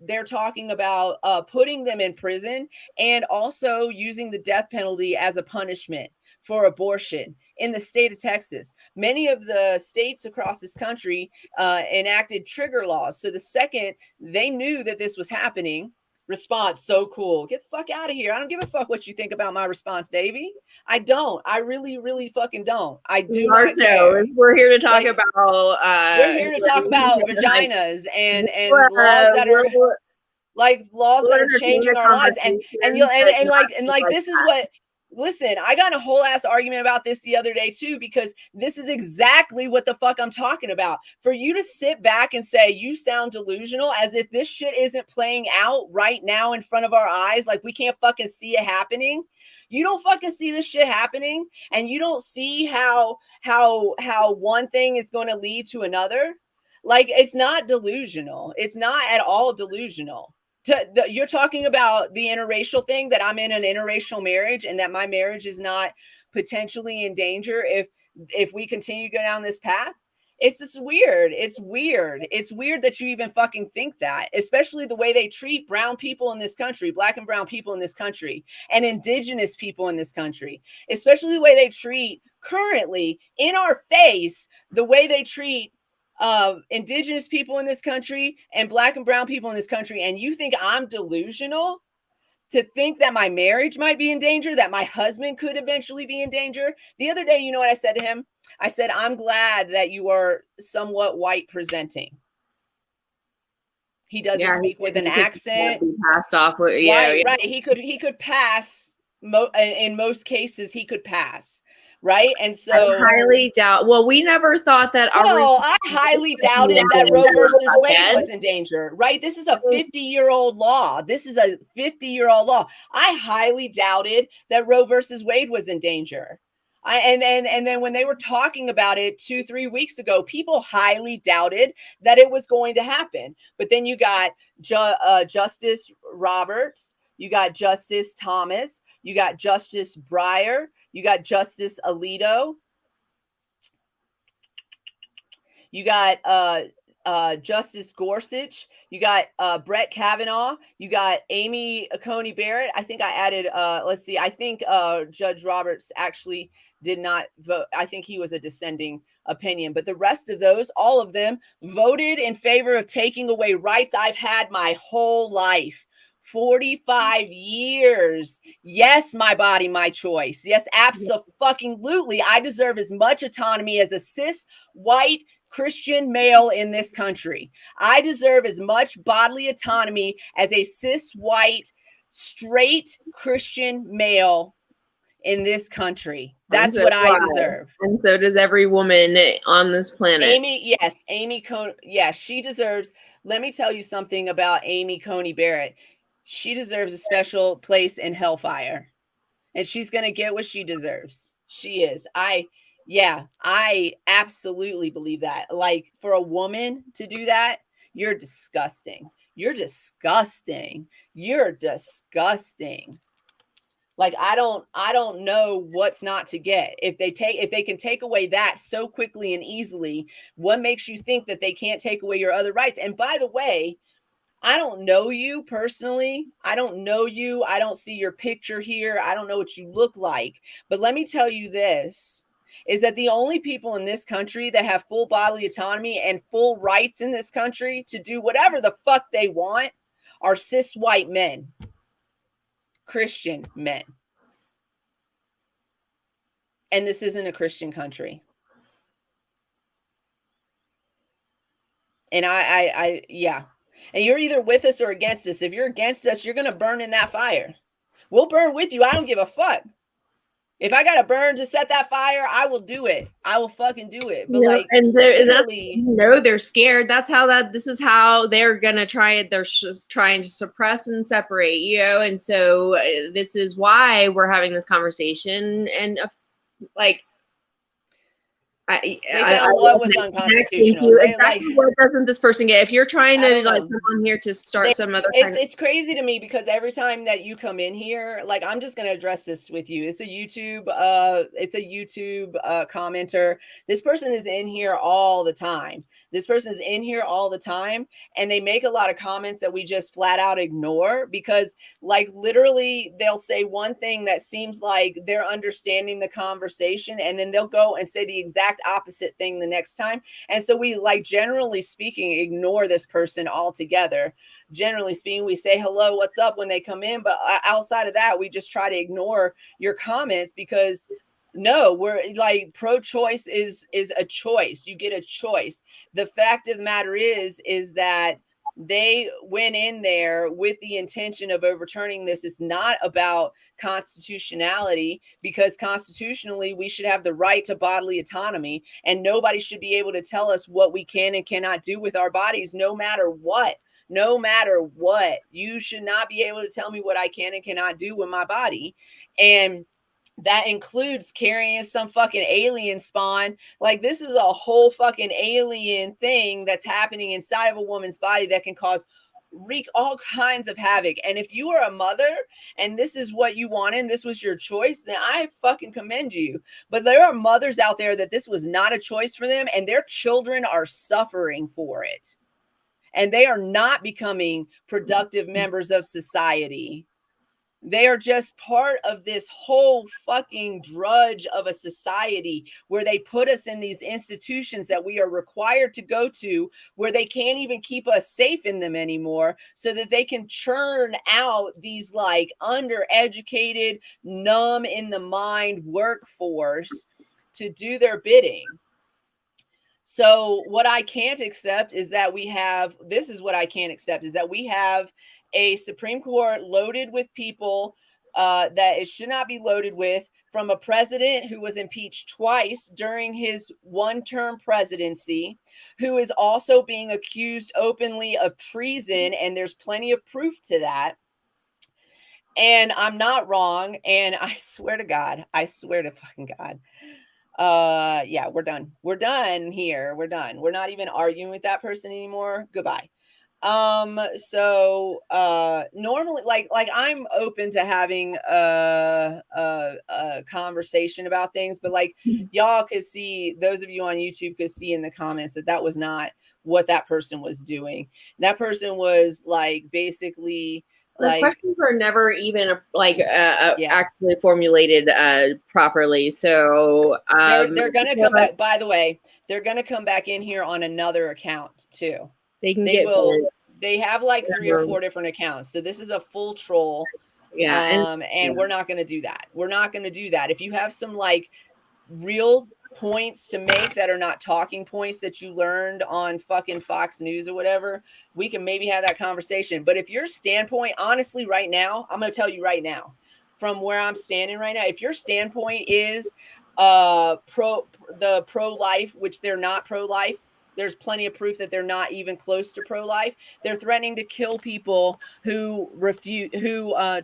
putting them in prison and also using the death penalty as a punishment for abortion in the state of Texas. Many of the states across this country enacted trigger laws. So the second they knew that this was happening, response, so cool. Get the fuck out of here. I don't give a fuck what you think about my response, baby. I don't. I really, really fucking don't. I do not care. We're here to talk Like, about we're here to talk about vaginas and laws that are laws that are changing our lives. And like this is what, listen, I got a whole ass argument about this the other day too, because this is exactly what the fuck I'm talking about. For you to sit back and say you sound delusional as if this shit isn't playing out right now in front of our eyes, like we can't fucking see it happening. You don't fucking see this shit happening, and you don't see how one thing is going to lead to another. Like, it's not delusional. It's not at all delusional. You're talking about the interracial thing, that I'm in an interracial marriage and that my marriage is not potentially in danger if we continue to go down this path. It's just weird. It's weird. It's weird that you even fucking think that, especially the way they treat brown people in this country, black and brown people in this country, and indigenous people in this country, especially the way they treat currently in our face, the way they treat indigenous people in this country and black and brown people in this country. And you think I'm delusional to think that my marriage might be in danger, that my husband could eventually be in danger? The other day, you know what I said to him? I said, I'm glad that you are somewhat white presenting. He doesn't speak with an accent. Passed off with, right. He could pass. In most cases, he could pass. Right. And so I highly doubt. Well, we never thought that. I highly doubted that Roe versus Wade was in danger. Right. This is a 50-year-old law. This is a 50-year-old law. I highly doubted that Roe versus Wade was in danger. And then when they were talking about it 2-3 weeks ago, people highly doubted that it was going to happen. But then you got Justice Roberts, you got Justice Thomas, you got Justice Breyer, you got Justice Alito, you got Justice Gorsuch, you got Brett Kavanaugh, you got Amy Coney Barrett. I think I added, let's see, I think Judge Roberts actually did not vote. I think he was a dissenting opinion, but the rest of those, all of them, voted in favor of taking away rights I've had my whole life. 45 years. Yes, my body, my choice. Yes, absolutely. I deserve as much autonomy as a cis white Christian male in this country. I deserve as much bodily autonomy as a cis white straight Christian male in this country. That's what I deserve. And so does every woman on this planet. Amy Coney, yes, she deserves. Let me tell you something about Amy Coney Barrett. She deserves a special place in hellfire, and she's going to get what she deserves. She is. I absolutely believe that. Like, for a woman to do that, you're disgusting. You're disgusting. You're disgusting. Like, I don't know what's not to get. If they can take away that so quickly and easily, what makes you think that they can't take away your other rights? And by the way, I don't know you personally. I don't know you. I don't see your picture here. I don't know what you look like. But let me tell you this, is that the only people in this country that have full bodily autonomy and full rights in this country to do whatever the fuck they want are cis white men, Christian men. And this isn't a Christian country. And yeah. And you're either with us or against us. If you're against us, you're going to burn in that fire. We'll burn with you. I don't give a fuck. If I gotta burn to set that fire, I will do it. I will fucking do it. But You know, like, and that's, literally, they're scared. This is how they're gonna try it. They're just trying to suppress and separate, and so this is why we're having this conversation. And like, they found what was unconstitutional. They like, what doesn't this person get? If you're trying I to don't like know. come on here to start some other kind of, It's crazy to me because every time that you come in here, like, I'm just gonna address this with you. It's a YouTube commenter. This person is in here all the time. And they make a lot of comments that we just flat out ignore because, like, literally they'll say one thing that seems like they're understanding the conversation, and then they'll go and say the exact opposite thing the next time. And so we, like, generally speaking, ignore this person altogether. Generally speaking, we say hello, what's up when they come in, but outside of that, we just try to ignore your comments because no, we're like, pro-choice is a choice. You get a choice. The fact of the matter is that they went in there with the intention of overturning this. It's not about constitutionality, because constitutionally we should have the right to bodily autonomy, and nobody should be able to tell us what we can and cannot do with our bodies, no matter what. You should not be able to tell me what I can and cannot do with my body. And that includes carrying some fucking alien spawn. Like, this is a whole fucking alien thing that's happening inside of a woman's body that can wreak all kinds of havoc. And if you are a mother and this is what you wanted and this was your choice, then I fucking commend you. But there are mothers out there that this was not a choice for them, and their children are suffering for it. And they are not becoming productive members of society. They are just part of this whole fucking drudge of a society where they put us in these institutions that we are required to go to, where they can't even keep us safe in them anymore, so that they can churn out these like undereducated, numb in the mind workforce to do their bidding. So what I can't accept is that we have a Supreme Court loaded with people that it should not be loaded with, from a president who was impeached twice during his one-term presidency, who is also being accused openly of treason, and there's plenty of proof to that. And I'm not wrong, and I swear to fucking God. Yeah, we're done here. We're done. We're not even arguing with that person anymore. Goodbye. So normally, like I'm open to having a conversation about things, but like, y'all could see, those of you on YouTube could see in the comments that was not what that person was doing. That person was like, basically, the questions are never even actually formulated properly. So they're going to come back. By the way, they're going to come back in here on another account too. They have like 3 or 4 different accounts. So this is a full troll. Yeah. And we're not going to do that. If you have some like real points to make that are not talking points that you learned on fucking Fox News or whatever, we can maybe have that conversation. But if your standpoint, honestly, right now, I'm going to tell you right now, from where I'm standing right now, if your standpoint is pro-life, which they're not pro-life, there's plenty of proof that they're not even close to pro-life. They're threatening to kill people who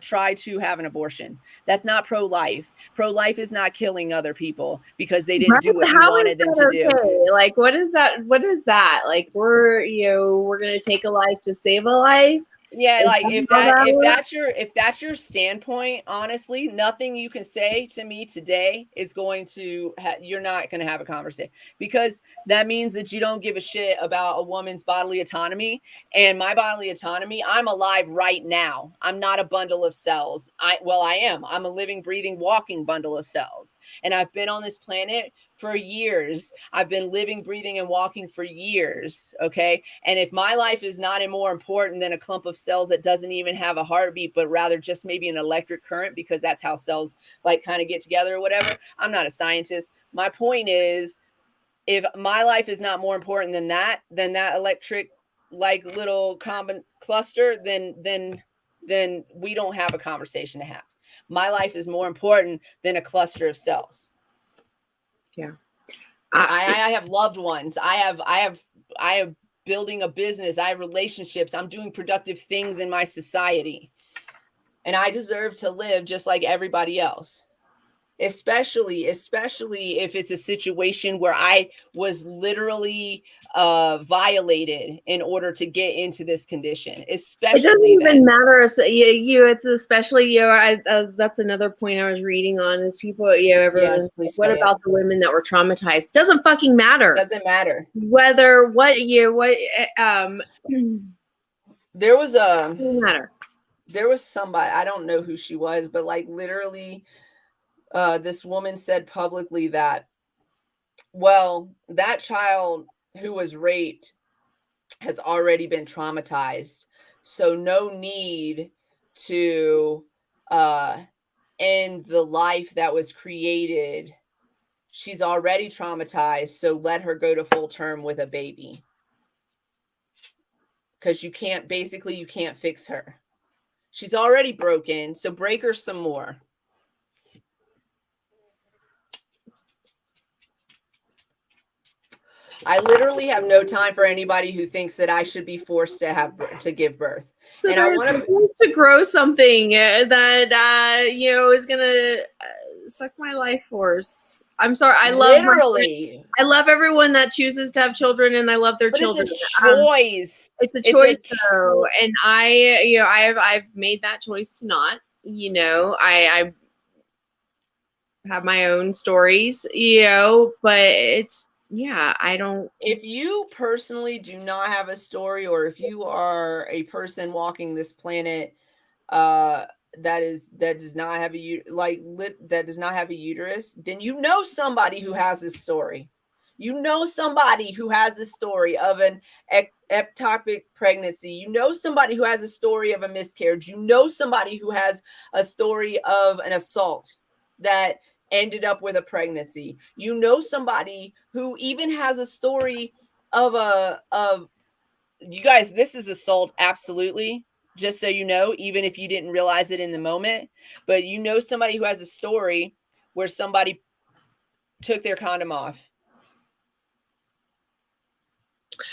try to have an abortion. That's not pro-life. Pro-life is not killing other people because they didn't do what you wanted them to do. Like, what is that? Like, we're going to take a life to save a life. Yeah, like, if that's your standpoint, honestly, nothing you can say to me today is going to you're not going to have a conversation, because that means that you don't give a shit about a woman's bodily autonomy and my bodily autonomy. I'm alive right now. I'm not a bundle of cells. I am. I'm a living, breathing, walking bundle of cells, and I've been on this planet for years. I've been living, breathing, and walking for years. Okay. And if my life is not more important than a clump of cells that doesn't even have a heartbeat, but rather just maybe an electric current, because that's how cells like kind of get together or whatever, I'm not a scientist. My point is, if my life is not more important than that electric, like, little common cluster, then we don't have a conversation to have. My life is more important than a cluster of cells. Yeah. I have loved ones. I have building a business. I have relationships. I'm doing productive things in my society. And I deserve to live just like everybody else. Especially if it's a situation where I was literally violated in order to get into this condition. Especially it doesn't even then. matter. So it's especially that's another point I was reading on is people everyone's Please what say about the women that were traumatized? Doesn't fucking matter. Doesn't matter. Whether what there was doesn't matter. There was somebody, I don't know who she was, but like literally this woman said publicly that, well, that child who was raped has already been traumatized. So no need to end the life that was created. She's already traumatized, so let her go to full term with a baby. Because you can't fix her. She's already broken, so break her some more. I literally have no time for anybody who thinks that I should be forced to give birth. So and I want to grow something that is gonna suck my life force. I'm sorry. I love everyone that chooses to have children, and I love their children. It's a choice. It's a choice, though, and I've made that choice to not. I have my own stories, but it's. Yeah, I don't. If you personally do not have a story, or if you are a person walking this planet that does not have a uterus, then you know somebody who has this story. You know somebody who has a story of an ectopic pregnancy. You know somebody who has a story of a miscarriage. You know somebody who has a story of an assault that ended up with a pregnancy. You know somebody who even has a story of you guys, this is assault, absolutely. Just so you know, even if you didn't realize it in the moment, but you know somebody who has a story where somebody took their condom off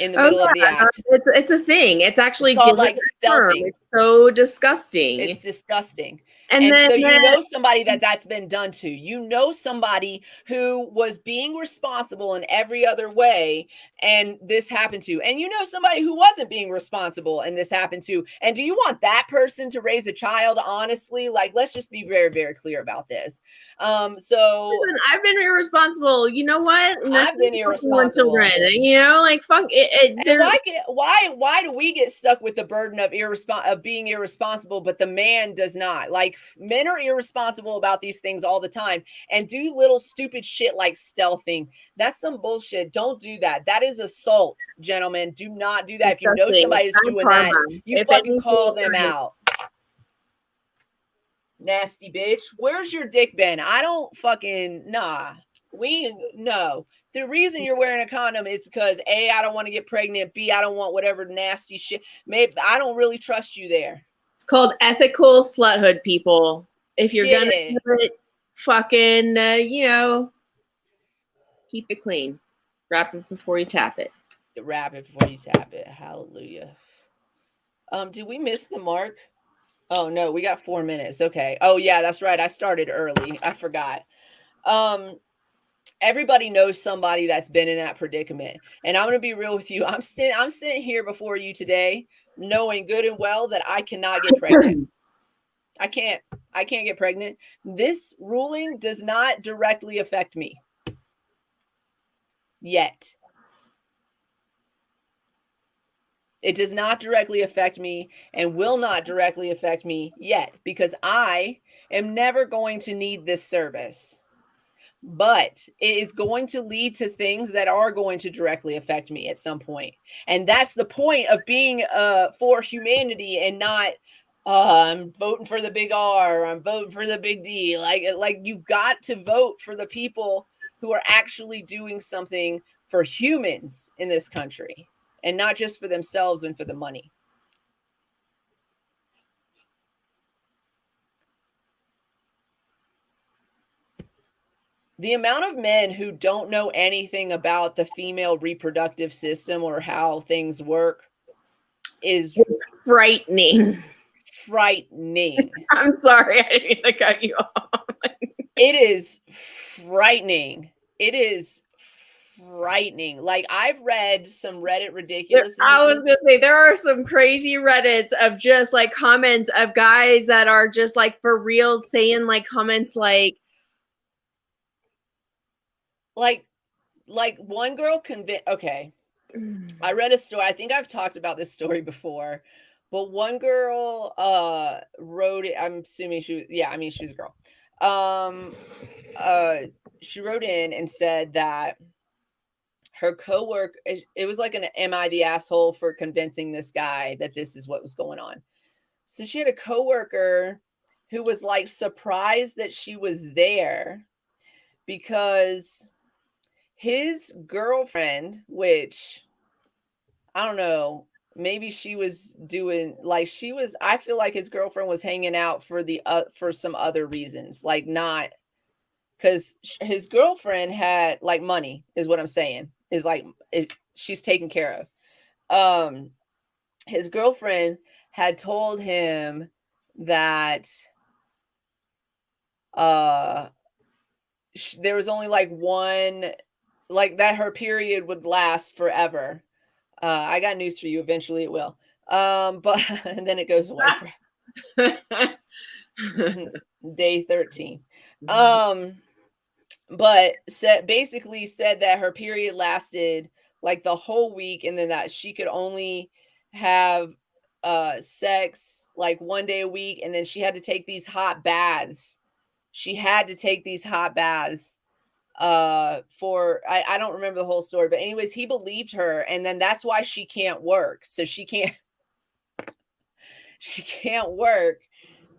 in the middle of the act. It's a thing. It's actually called like stealthing. It's so disgusting. It's disgusting. And so you know somebody that's been done to. You know somebody who was being responsible in every other way, and this happened to. And you know somebody who wasn't being responsible, and this happened to. And do you want that person to raise a child? Honestly, like, let's just be very, very clear about this. So listen, I've been irresponsible. You know what? I've been irresponsible. Children, like fuck it. Why do we get stuck with the burden of being irresponsible, but the man does not? Like, men are irresponsible about these things all the time and do little stupid shit like stealthing. That's some bullshit. Don't do that. That is assault, gentlemen. Do not do that. If you know somebody's doing that, you fucking call them out. Nasty bitch. Where's your dick been? I don't fucking no. The reason you're wearing a condom is because A, I don't want to get pregnant. B, I don't want whatever nasty shit. Maybe I don't really trust you there. It's called ethical sluthood, people. If you're gonna do it, fucking keep it clean. Wrap it before you tap it. Wrap it before you tap it. Hallelujah. Did we miss the mark? Oh no, we got 4 minutes. Okay. Oh yeah, that's right. I started early. I forgot. Everybody knows somebody that's been in that predicament. And I'm going to be real with you. I'm sitting here before you today knowing good and well that I cannot get pregnant. I can't get pregnant. This ruling does not directly affect me yet. It does not directly affect me and will not directly affect me yet, because I am never going to need this service. But it is going to lead to things that are going to directly affect me at some point. And that's the point of being for humanity, and not I'm voting for the big R, I'm voting for the big D. Like you got to vote for the people who are actually doing something for humans in this country, and not just for themselves and for the money. the amount of men who don't know anything about the female reproductive system or how things work is Frightening. frightening. I'm sorry, I didn't mean to cut you off. It is frightening. It is frightening. Like, I've read some Reddit ridiculousnesses. I was gonna say there are some crazy Reddits of just like comments of guys that are just like for real saying like comments like one girl okay. I read a story. I think I've talked about this story before, but one girl wrote it. I'm assuming she was a girl. She wrote in and said that her coworker, it was like an am I the asshole for convincing this guy that this is what was going on. So she had a coworker who was like surprised that she was there because his girlfriend, which I don't know, maybe she was doing like I feel like his girlfriend was hanging out for for some other reasons, like not because his girlfriend had like money, is what I'm saying, is like she's taken care of. His girlfriend had told him that there was only like one, like that her period would last forever. I got news for you. Eventually it will. But and then it goes away for day 13. But basically said that her period lasted like the whole week, and then that she could only have sex like one day a week, and then she had to take these hot baths. She had to take these hot baths for I don't remember the whole story, but anyways, he believed her, and then that's why she can't work. So she can't work,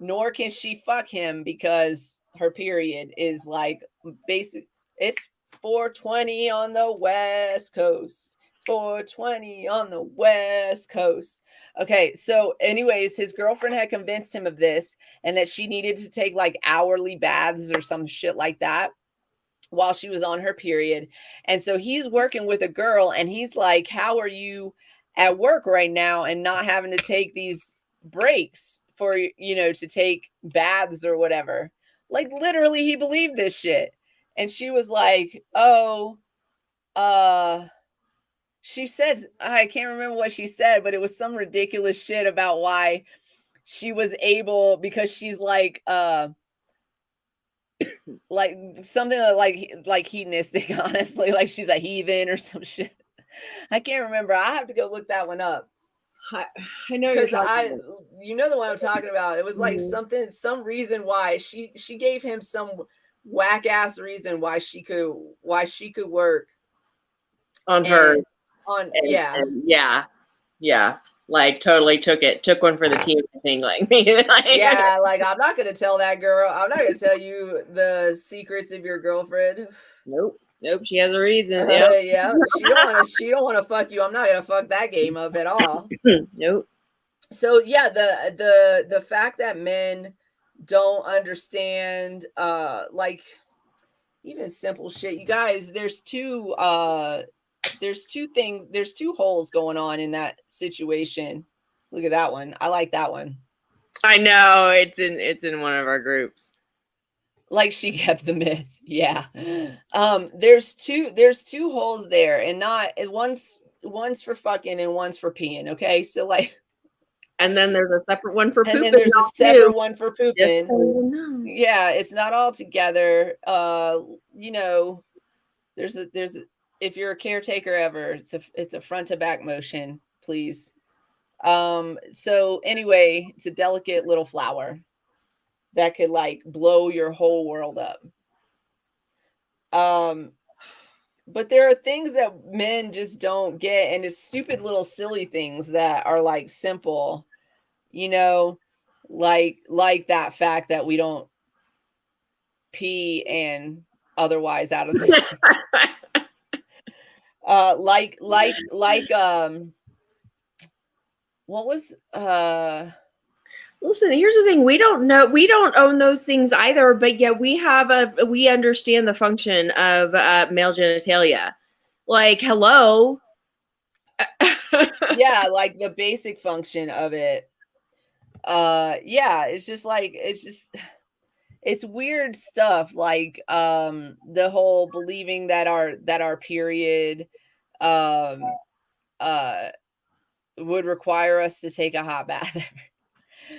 nor can she fuck him because her period is like basic. It's 4:20 on the West Coast. It's 4:20 on the West Coast. Okay, so anyways, his girlfriend had convinced him of this and that she needed to take like hourly baths or some shit like that while she was on her period. And so he's working with a girl and he's like, how are you at work right now and not having to take these breaks for, to take baths or whatever? Like, literally, he believed this shit. And she was like, oh, she said, I can't remember what she said, but it was some ridiculous shit about why she was able, because she's like something like hedonistic, honestly, like she's a heathen or some shit. I can't remember. I have to go look that one up. I know because you know the one I'm talking about. It was like some reason why she gave him some whack ass reason why she could work on her. Yeah. Like totally took one for the team thing. Like me. Yeah, like I'm not gonna tell that girl. I'm not gonna tell you the secrets of your girlfriend. Nope. She has a reason. Yeah, she don't want to fuck you. I'm not gonna fuck that game up at all. Nope. So yeah, the fact that men don't understand like even simple shit. You guys, there's two holes going on in that situation. Look at that one. I like that one. I know, it's in one of our groups. Like she kept the myth. Yeah. There's two holes there, and not one's for fucking and one's for peeing. Okay, so like, and then there's a separate one for pooping. And then there's a separate one for pooping. So yeah, it's not all together. There's if you're a caretaker ever, it's a front to back motion, please. So anyway, it's a delicate little flower that could like blow your whole world up. But there are things that men just don't get, and it's stupid little silly things that are like simple, like that fact that we don't pee and otherwise out of this. What was Listen, here's the thing. We don't own those things either, but yet we understand the function of male genitalia. Like, hello. Yeah, like the basic function of it. Yeah, it's just like it's weird stuff, like the whole believing that our period um would require us to take a hot bath.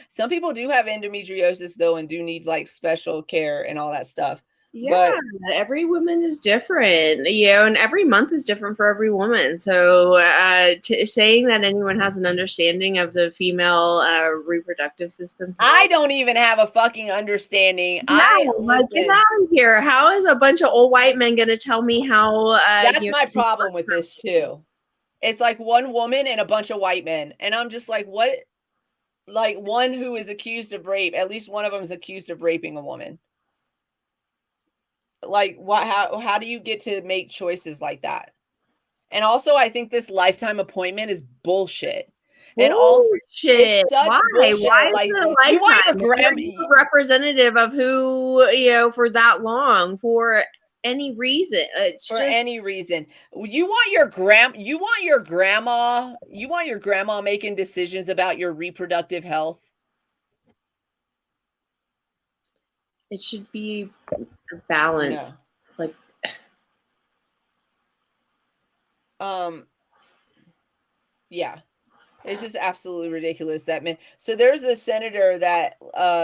Some people do have endometriosis though and do need like special care and all that stuff. Yeah, But every woman is different, and every month is different for every woman. So, saying that anyone has an understanding of the female reproductive system, I don't even have a fucking understanding. no, like, get Listen, out of here. How is a bunch of old white men going to tell me how? that's my problem with this too. It's like one woman and a bunch of white men, and I'm just like, what? Like one who is accused of rape, at least one of them is accused of raping a woman. Like what, how do you get to make choices like that? And also I think this lifetime appointment is bullshit. And also Bullshit. it's such Why? bullshit. Why is Like it a you want your lifetime? Why are you a representative of who, for that long for any reason? It's for just, any reason. You want your grandma making decisions about your reproductive health. it should be balanced. No. Like, Yeah. It's just absolutely ridiculous that man. So there's a senator that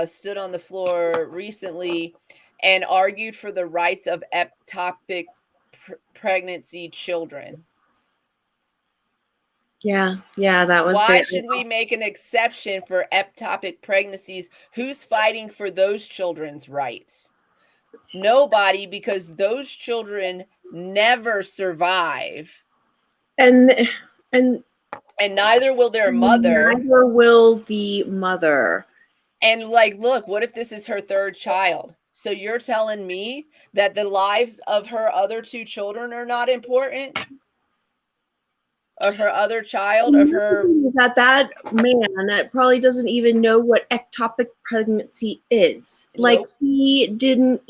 stood on the floor recently and argued for the rights of ectopic pregnancy children. yeah, that was Why very. should we make an exception for ectopic pregnancies? Who's fighting for those children's rights? Nobody, because those children never survive. And And neither will their mother. Neither will the mother. And like, look, what if this is her third child? So you're telling me that the lives of her other two children are not important? Of her other child, of her. That man probably doesn't even know what ectopic pregnancy is. Like, Nope. he didn't,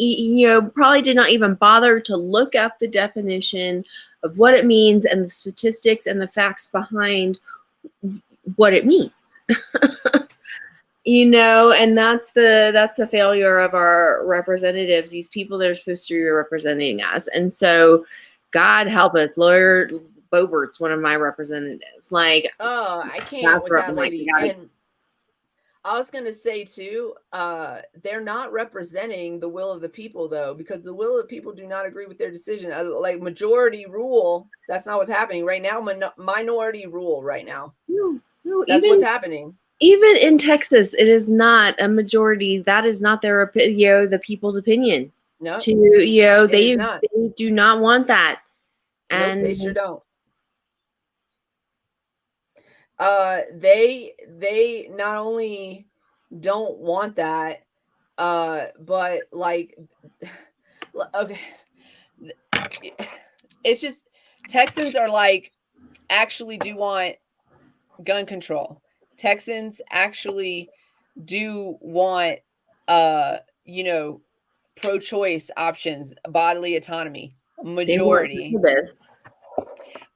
probably did not even bother to look up the definition of what it means and the statistics and the facts behind what it means. And that's the failure of our representatives, these people that are supposed to be representing us. And so, God help us, Lawyer Bobert's one of my representatives. Like, oh, I can't with that lady. Like, and I was gonna say too, they're not representing the will of the people though, because the will of the people do not agree with their decision. Like majority rule, that's not what's happening right now. Minority rule right now. no, That's what's happening. Even in Texas, it is not a majority. That is not their the people's opinion. No, they do not want that. And nope, they sure don't. They not only don't want that, but like, okay, it's just Texans are like actually do want gun control. Texans actually do want pro-choice options, bodily autonomy, majority.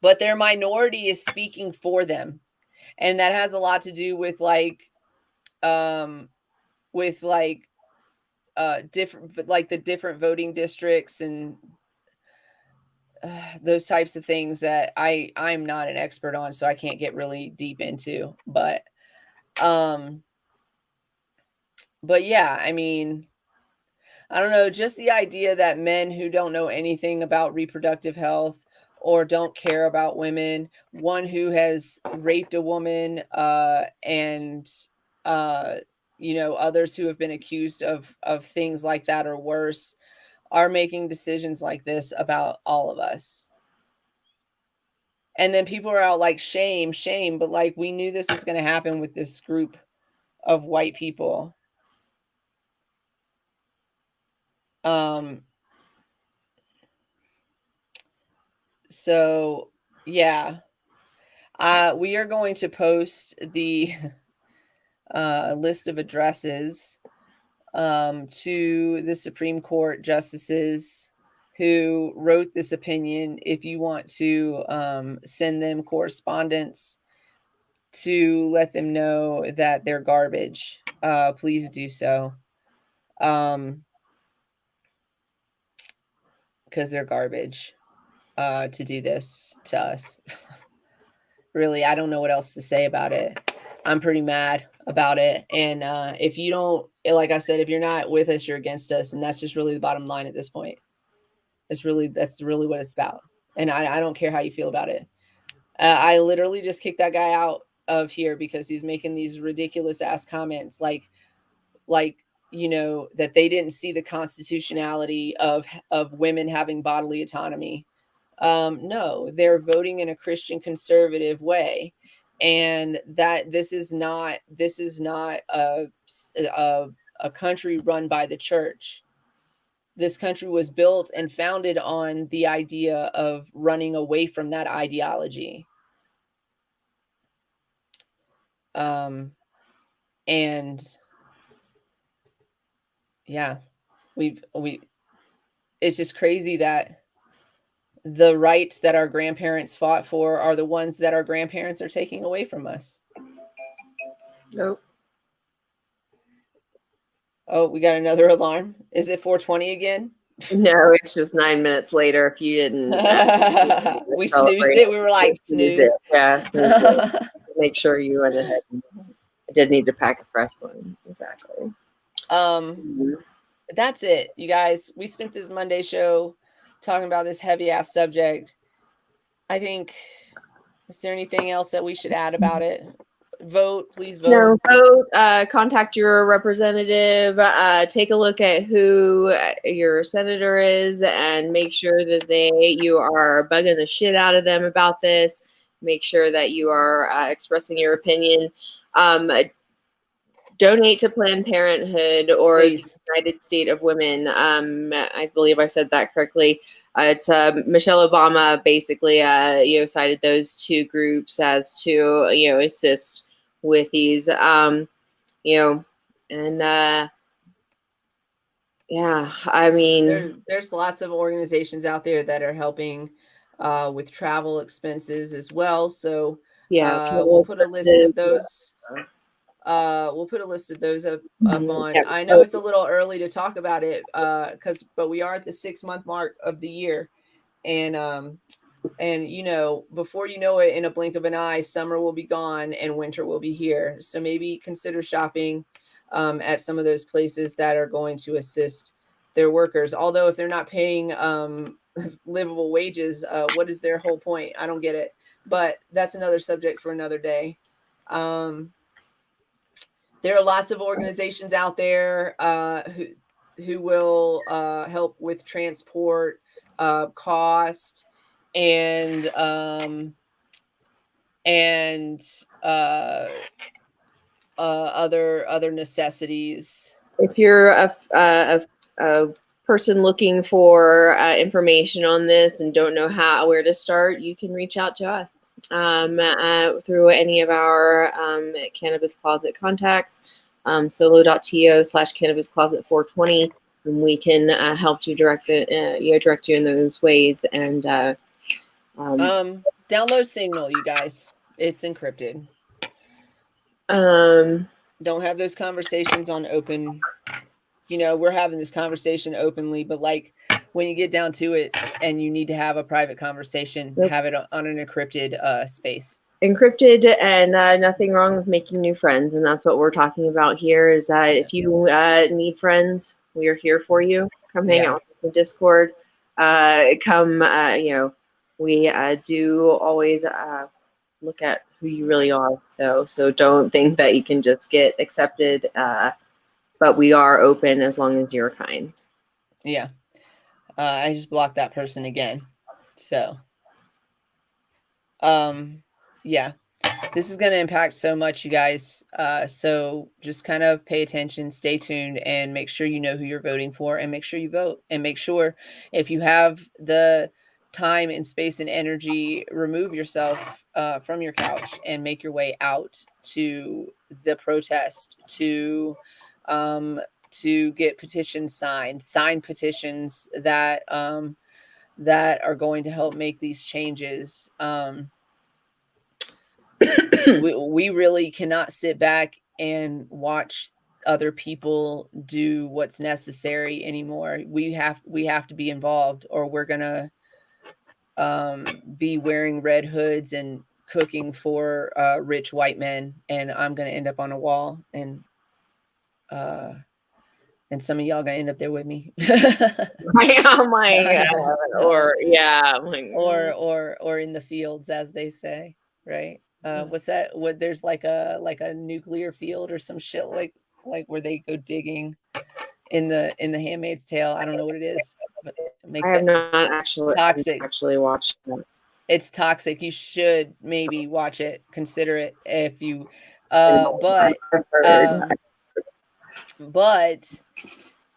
But their minority is speaking for them. And that has a lot to do with different, like the different voting districts and those types of things that I'm not an expert on, so I can't get really deep into. But yeah, I mean, I don't know, just the idea that men who don't know anything about reproductive health or don't care about women, one who has raped a woman, and others who have been accused of things like that or worse, are making decisions like this about all of us. And then people are out like, shame, but like, we knew this was going to happen with this group of white people. So yeah, we are going to post the a list of addresses to the Supreme Court justices who wrote this opinion. If you want to send them correspondence to let them know that they're garbage, please do so. Because they're garbage to do this to us. Really, I don't know what else to say about it. I'm pretty mad about it. And if you don't, like I said, if you're not with us, you're against us. And that's just really the bottom line at this point. That's really what it's about. And I don't care how you feel about it. I literally just kicked that guy out of here because he's making these ridiculous ass comments like, you know, that they didn't see the constitutionality of women having bodily autonomy. No, they're voting in a Christian conservative way, and that this is not a country run by the church. This country was built and founded on the idea of running away from that ideology. And yeah, it's just crazy that the rights that our grandparents fought for are the ones that our grandparents are taking away from us. Nope. Oh, we got another alarm. Is it 4:20 again? No, it's just 9 minutes later. If you didn't, we snoozed it. We were like, snooze. Yeah. Make sure you went ahead. I did need to pack a fresh one. Exactly. That's it, you guys. We spent this Monday show talking about this heavy ass subject. I think, is there anything else that we should add about it? Vote, please vote. No, vote, contact your representative, take a look at who your senator is and make sure that you are bugging the shit out of them about this. Make sure that you are expressing your opinion. Donate to Planned Parenthood or Please. the United States of Women. I believe I said that correctly. It's Michelle Obama basically, cited those two groups as to, assist with these, and yeah, I mean, there's lots of organizations out there that are helping with travel expenses as well. So we'll put a list of those. We'll put a list of those up on. Yeah. I know it's a little early to talk about it but we are at the 6-month mark of the year, and before you know it, in a blink of an eye, summer will be gone and winter will be here. So maybe consider shopping at some of those places that are going to assist their workers. Although if they're not paying livable wages, what is their whole point? I don't get it. But that's another subject for another day. There are lots of organizations out there who will help with transport cost and other necessities. If you're a person looking for information on this and don't know where to start, you can reach out to us through any of our Cannabis Closet contacts, solo.to/cannabiscloset420, and we can help you direct you in those ways. And download Signal, you guys. It's encrypted. Don't have those conversations on open. We're having this conversation openly, but like when you get down to it and you need to have a private conversation, have it on an encrypted space. Encrypted, and nothing wrong with making new friends. And that's what we're talking about here, is that if you need friends, we are here for you. Come hang out with us in Discord. We do always look at who you really are, though. So don't think that you can just get accepted. But we are open as long as you're kind. Yeah. I just blocked that person again. So, yeah, this is going to impact so much, you guys. So just kind of pay attention, stay tuned, and make sure you know who you're voting for, and make sure you vote, and make sure if you have the time and space and energy, remove yourself from your couch and make your way out to the protest, to get petitions signed, sign petitions that that are going to help make these changes. We really cannot sit back and watch other people do what's necessary anymore. We have to be involved, or we're gonna be wearing red hoods and cooking for rich white men, and I'm gonna end up on a wall, and some of y'all gonna end up there with me. Oh my God. Or yeah, like, or in the fields, as they say, right? What's that? What, there's like a nuclear field or some shit, like where they go digging in the Handmaid's Tale. I don't know what it is, but it makes I have it not toxic. actually watched that. It's toxic. You should maybe watch it, consider it if you but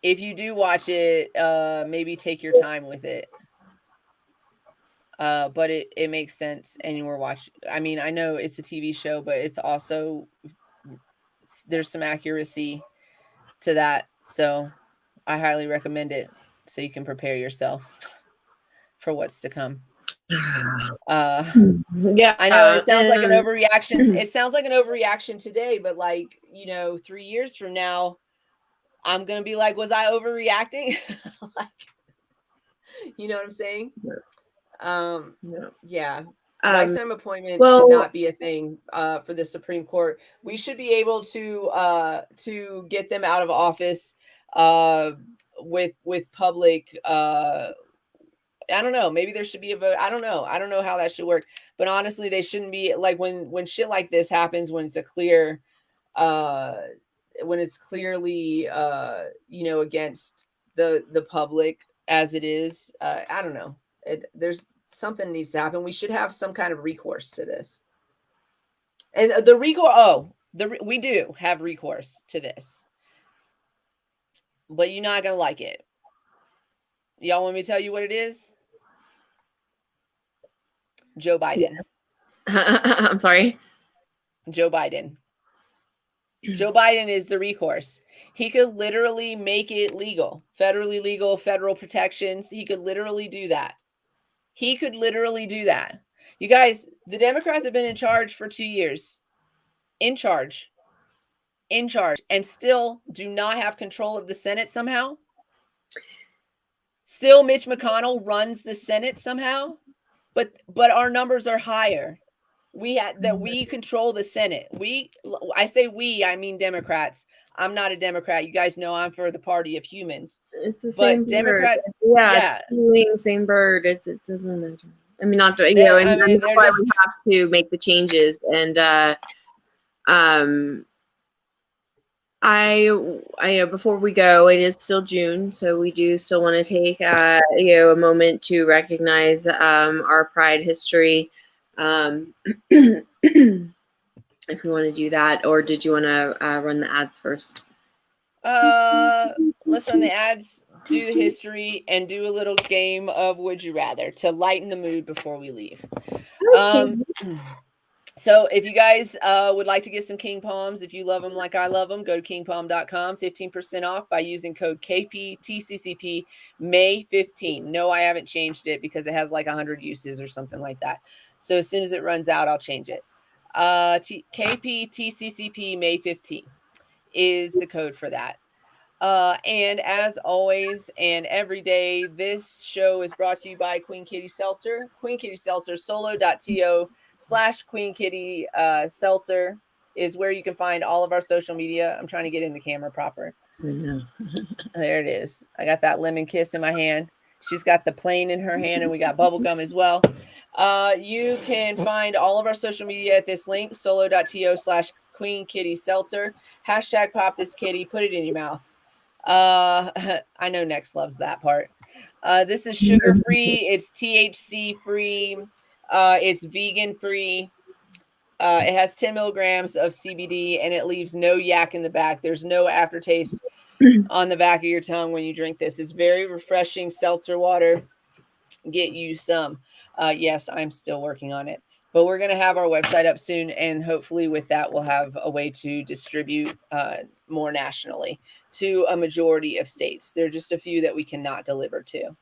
if you do watch it, maybe take your time with it. But it makes sense, and we're watching. I mean, I know it's a TV show, but it's also, there's some accuracy to that. So I highly recommend it, so you can prepare yourself for what's to come. Yeah, I know it sounds like an overreaction. It sounds like an overreaction today, but like, 3 years from now, I'm gonna be like, was I overreacting? Like, you know what I'm saying? Yeah. Lifetime appointments should not be a thing for the Supreme Court. We should be able to get them out of office with public. I don't know. Maybe there should be a vote. I don't know. I don't know how that should work. But honestly, they shouldn't be, like, when shit like this happens, when it's a clear, when it's clearly against the public, as it is. I don't know. There's something needs to happen. We should have some kind of recourse to this. And the recourse, we do have recourse to this, but you're not gonna like it. Y'all want me to tell you what it is? Joe Biden. I'm sorry. Joe Biden. Joe Biden is the recourse. He could literally make it legal, federally legal, federal protections. He could literally do that. He could literally do that. You guys, the Democrats have been in charge for 2 years. In charge, and still do not have control of the Senate somehow. Still, Mitch McConnell runs the Senate somehow, but our numbers are higher. We control the Senate. I say we, I mean Democrats. I'm not a Democrat. You guys know I'm for the party of humans. It's the same Democrats, bird. Yeah. It's the same bird. It doesn't matter. I mean, not to, and that's why we have to make the changes. And I before we go, it is still June, so we do still want to take a moment to recognize our Pride history. If we want to do that, or did you want to run the ads first? Let's run the ads, do the history, and do a little game of Would You Rather to lighten the mood before we leave. So if you guys would like to get some King Palms, if you love them like I love them, go to kingpalm.com, 15% off by using code KPTCCP May 15. No, I haven't changed it because it has like 100 uses or something like that. So as soon as it runs out, I'll change it. KPTCCP May 15 is the code for that. And as always, and every day, this show is brought to you by Queen Kitty Seltzer. Queen Kitty Seltzer, solo.to/Queen Kitty Seltzer is where you can find all of our social media. I'm trying to get in the camera proper. There it is. I got that lemon kiss in my hand. She's got the plane in her hand, and we got bubble gum as well. You can find all of our social media at this link, solo.to/Queen Kitty Seltzer. Hashtag pop this kitty, put it in your mouth. I know Next loves that part. This is sugar free, it's THC free, it's vegan free. It has 10 milligrams of CBD, and it leaves no yak in the back. There's no aftertaste on the back of your tongue when you drink this. It's very refreshing seltzer water. get you some. Yes, I'm still working on it, but we're going to have our website up soon, and hopefully with that we'll have a way to distribute more nationally to a majority of states. There are just a few that we cannot deliver to.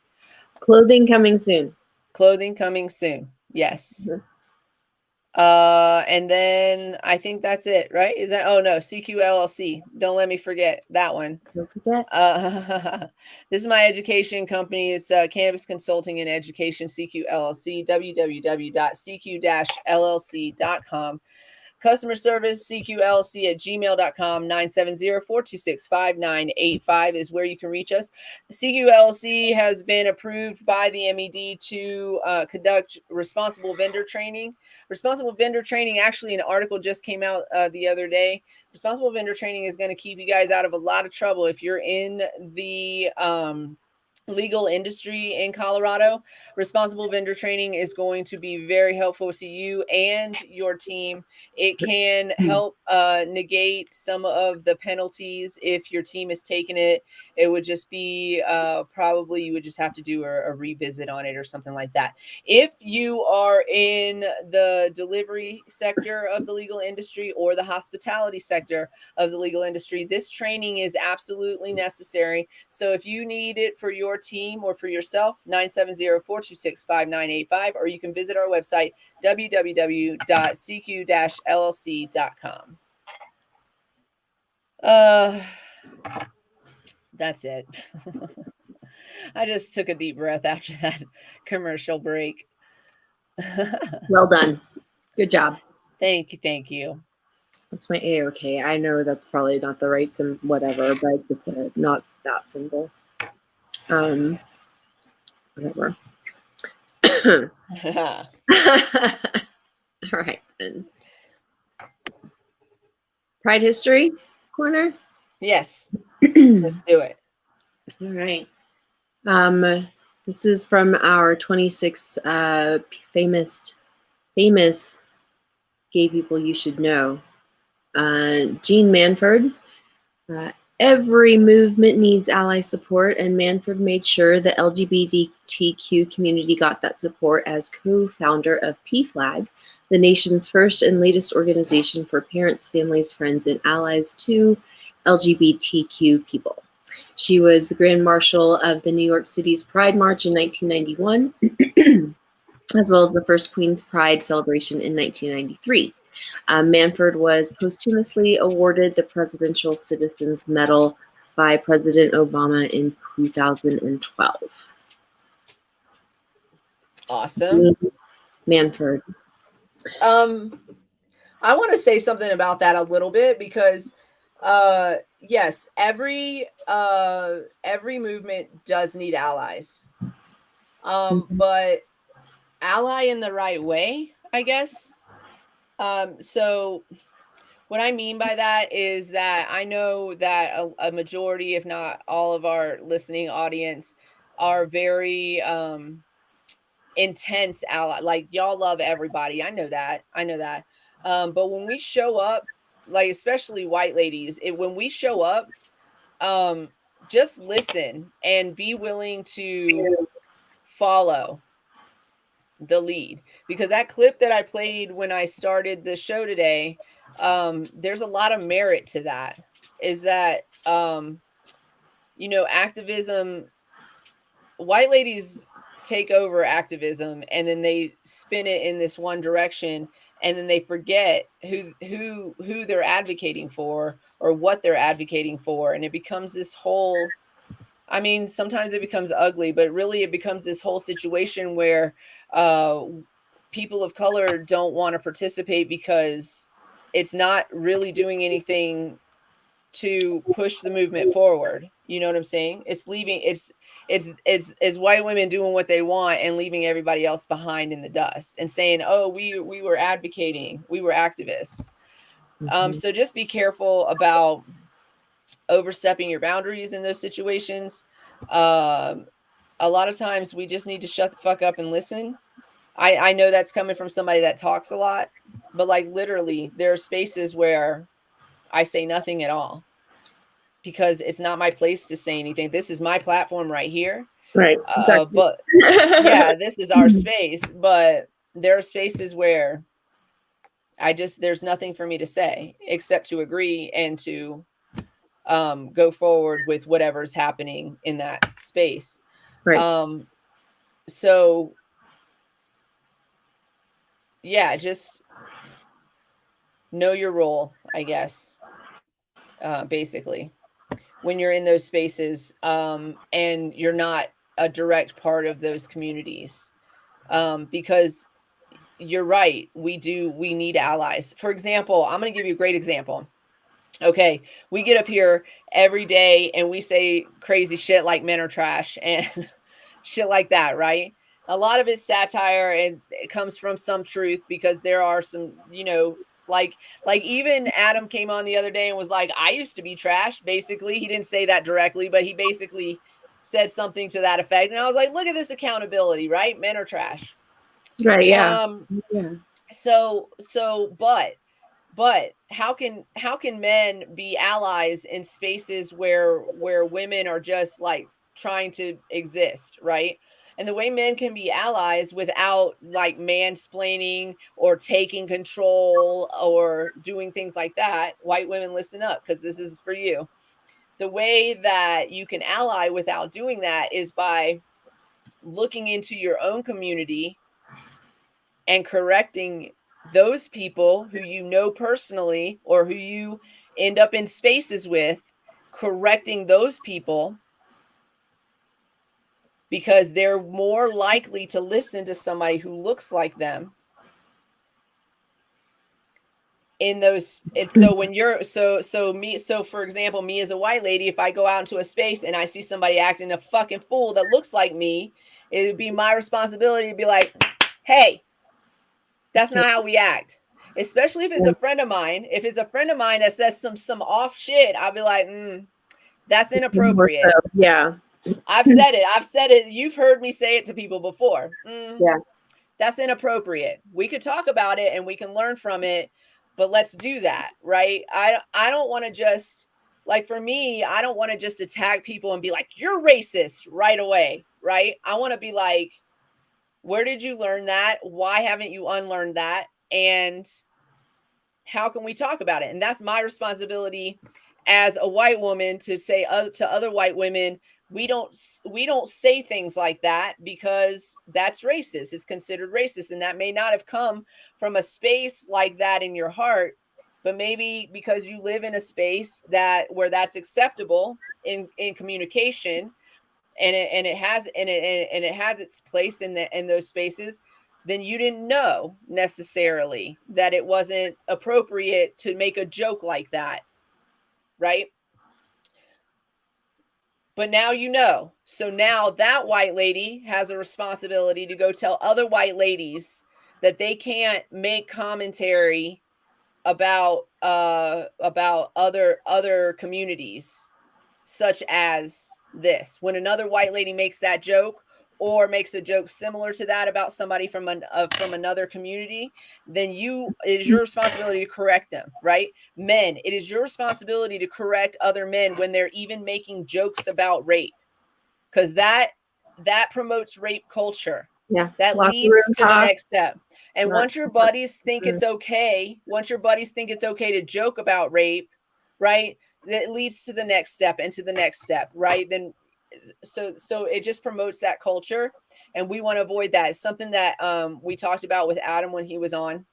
Clothing coming soon. Clothing coming soon. Yes. Mhm. And then I think that's it, right? Is that, oh no, CQ LLC. Don't let me forget that one. Don't forget. This is my education company. It's Cannabis Consulting and Education, CQ LLC, www.cq-llc.com. Customer service, cqlc@gmail.com. 970-426-5985 is where you can reach us. CQLC has been approved by the MED to conduct responsible vendor training. Responsible vendor training, actually, an article just came out the other day. Responsible vendor training is going to keep you guys out of a lot of trouble if you're in the legal industry in Colorado. Responsible vendor training is going to be very helpful to you and your team. It can help negate some of the penalties if your team is taking it. It would just be probably you would just have to do a revisit on it or something like that. If you are in the delivery sector of the legal industry or the hospitality sector of the legal industry, this training is absolutely necessary. So if you need it for your team or for yourself, 970-426-5985, or you can visit our website, www.cq-llc.com. That's it. I just took a deep breath after that commercial break. Well done. Good job. Thank you. That's my A-OK. I know that's probably not the right symbol, whatever, but it's not that symbol. Whatever. All right, then. Pride History Corner? Yes. Let's do it. All right. This is from our 26 famous gay people you should know. Jean Manford. Every movement needs ally support, and Manford made sure the LGBTQ community got that support as co-founder of PFLAG, the nation's first and latest organization for parents, families, friends, and allies to LGBTQ people. She was the Grand Marshal of the New York City's Pride March in 1991, as well as the first Queen's Pride celebration in 1993. Manford was posthumously awarded the Presidential Citizens Medal by President Obama in 2012. Awesome. Manford. I want to say something about that a little bit because yes, every movement does need allies. But ally in the right way, I guess. So what I mean by that is that I know that a majority, if not all of our listening audience are very intense ally. Like y'all love everybody. I know that. But when we show up, like especially white ladies, when we show up, just listen and be willing to follow the lead, because that clip that I played when I started the show today, there's a lot of merit to that. Is that activism, white ladies take over activism and then they spin it in this one direction, and then they forget who they're advocating for or what they're advocating for, and it becomes this whole, I mean, sometimes it becomes ugly, but really it becomes this whole situation where people of color don't want to participate because it's not really doing anything to push the movement forward. You know what I'm saying? It's leaving, it's white women doing what they want and leaving everybody else behind in the dust and saying, oh, we were advocating, we were activists. So just be careful about overstepping your boundaries in those situations. A lot of times we just need to shut the fuck up and listen. I know that's coming from somebody that talks a lot, but like literally there are spaces where I say nothing at all because it's not my place to say anything. This is my platform right here. Right. Exactly. But yeah, this is our space, but there are spaces where there's nothing for me to say except to agree and to go forward with whatever's happening in that space. Right. So yeah, just know your role, I guess, basically, when you're in those spaces, and you're not a direct part of those communities, because you're right. We need allies. For example, I'm going to give you a great example. Okay, we get up here every day and we say crazy shit like men are trash and shit like that, right? A lot of it's satire and it comes from some truth because there are some, like even Adam came on the other day and was like, I used to be trash. Basically, he didn't say that directly, but he basically said something to that effect. And I was like, look at this accountability, right? Men are trash. Right. Yeah. Yeah. But how can men be allies in spaces where women are just like trying to exist, right? And the way men can be allies without like mansplaining or taking control or doing things like that, white women, listen up, because this is for you. The way that you can ally without doing that is by looking into your own community and correcting those people who you know personally or who you end up in spaces with, correcting those people because they're more likely to listen to somebody who looks like them in those. It's so when you're so for example, me as a white lady, if I go out into a space and I see somebody acting a fucking fool that looks like me, it would be my responsibility to be like, hey, that's not how we act. Especially if it's a friend of mine. If it's a friend of mine that says some off shit, I'll be like, that's inappropriate. Yeah. I've said it. You've heard me say it to people before. Yeah. That's inappropriate. We could talk about it and we can learn from it, but let's do that, right? I don't want to just, like, for me, I don't want to just attack people and be like, you're racist right away, right? I want to be like, where did you learn that? Why haven't you unlearned that? And how can we talk about it? And that's my responsibility as a white woman to say to other white women, we don't say things like that because that's racist. It's considered racist. And that may not have come from a space like that in your heart, but maybe because you live in a space where that's acceptable in communication, and it has its place in those spaces, then you didn't know necessarily that it wasn't appropriate to make a joke like that, right? But now you know. So now that white lady has a responsibility to go tell other white ladies that they can't make commentary about other communities such as this. When another white lady makes that joke or makes a joke similar to that about somebody from another community, then it is your responsibility to correct them, right? Men, it is your responsibility to correct other men when they're even making jokes about rape, because that promotes rape culture. Yeah. That leads to the next step. And once your buddies think it's okay, to joke about rape, right, that leads to the next step and to the next step, right? Then so it just promotes that culture, and we want to avoid that. It's something that we talked about with Adam when he was on,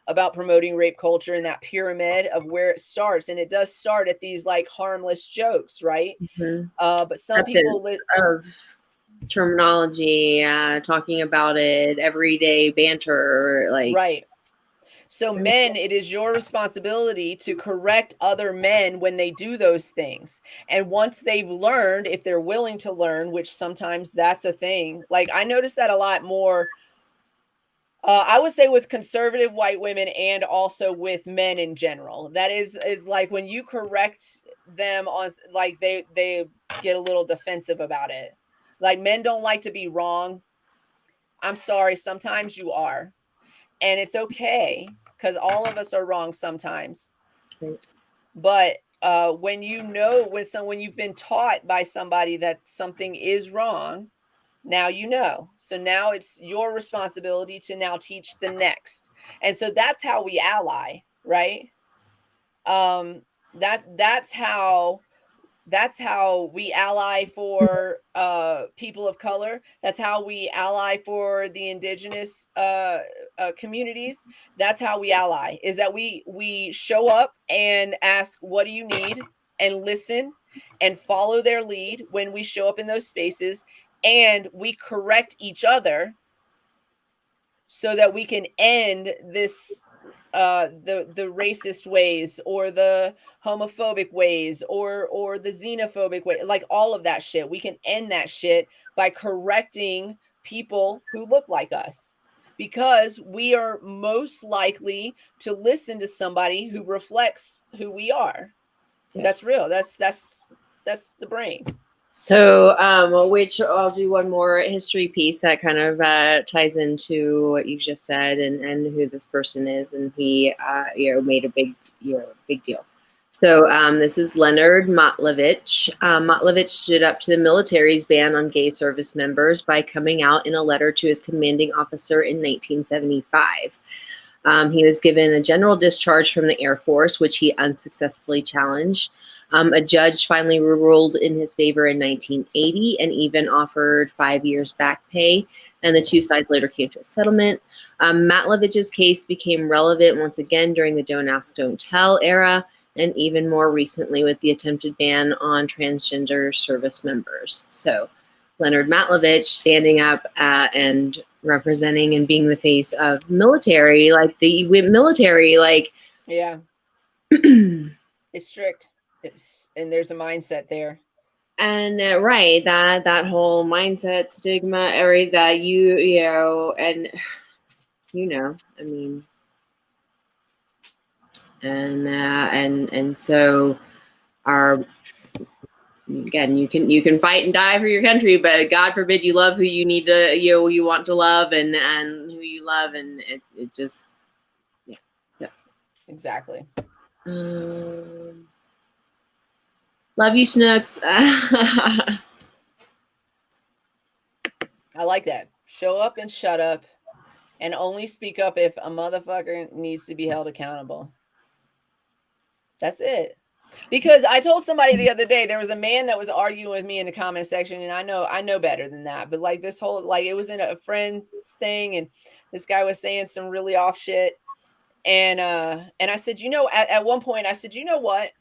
about promoting rape culture and that pyramid of where it starts. And it does start at these like harmless jokes, right? But some people of terminology, talking about it, everyday banter, like, right. So men, it is your responsibility to correct other men when they do those things. And once they've learned, if they're willing to learn, which sometimes that's a thing. Like, I notice that a lot more, I would say, with conservative white women and also with men in general. That is like when you correct them on, like, they get a little defensive about it. Like, men don't like to be wrong. I'm sorry, sometimes you are. And it's okay, because all of us are wrong sometimes. But when when you've been taught by somebody that something is wrong, now you know. So now it's your responsibility to now teach the next. And so that's how we ally, right? That's how we ally for people of color. That's how we ally for the indigenous communities. That's how we ally, is that we show up and ask, what do you need, and listen and follow their lead when we show up in those spaces, and we correct each other so that we can end this the racist ways, or the homophobic ways, or the xenophobic way, like all of that shit. We can end that shit by correcting people who look like us, because we are most likely to listen to somebody who reflects who we are. Yes. That's real. That's the brain. So, which I'll do one more history piece that kind of ties into what you just said, and who this person is, and he, made a big deal. So, this is Leonard Matlovich. Matlovich stood up to the military's ban on gay service members by coming out in a letter to his commanding officer in 1975. He was given a general discharge from the Air Force, which he unsuccessfully challenged. A judge finally ruled in his favor in 1980 and even offered 5 years back pay, and the two sides later came to a settlement. Matlovich's case became relevant once again during the Don't Ask, Don't Tell era, and even more recently with the attempted ban on transgender service members. So Leonard Matlovich standing up and representing and being the face of military, like the military, like Yeah. It's strict. And there's a mindset there. And right, that whole mindset, stigma, every that I mean, and so our, again, you can fight and die for your country, but God forbid you love who you need to, you want to love, and who you love, and it just, yeah. So exactly. Love you, Snooks. I like that. Show up and shut up, and only speak up if a motherfucker needs to be held accountable. That's it. Because I told somebody the other day, there was a man that was arguing with me in the comment section, and I know better than that. But like this whole, like, it was in a friend's thing, and this guy was saying some really off shit. And I said, at one point I said, you know what?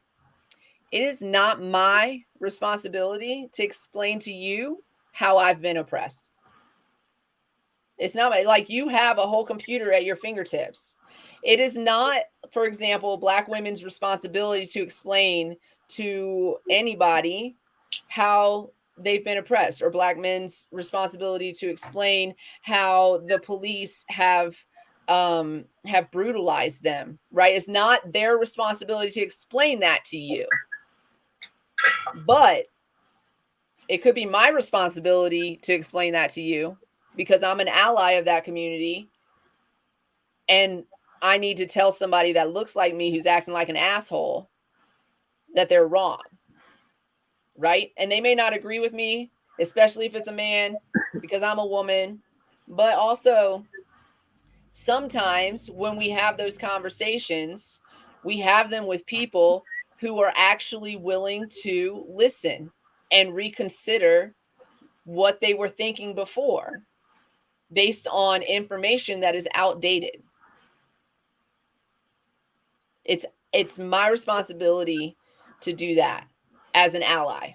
It is not my responsibility to explain to you how I've been oppressed. It's not like you have a whole computer at your fingertips. It is not, for example, Black women's responsibility to explain to anybody how they've been oppressed, or Black men's responsibility to explain how the police have brutalized them, right? It's not their responsibility to explain that to you. But it could be my responsibility to explain that to you, because I'm an ally of that community, and I need to tell somebody that looks like me who's acting like an asshole that they're wrong, right? And they may not agree with me, especially if it's a man, because I'm a woman. But also, sometimes when we have those conversations, we have them with people who are actually willing to listen and reconsider what they were thinking before, based on information that is outdated. It's my responsibility to do that as an ally.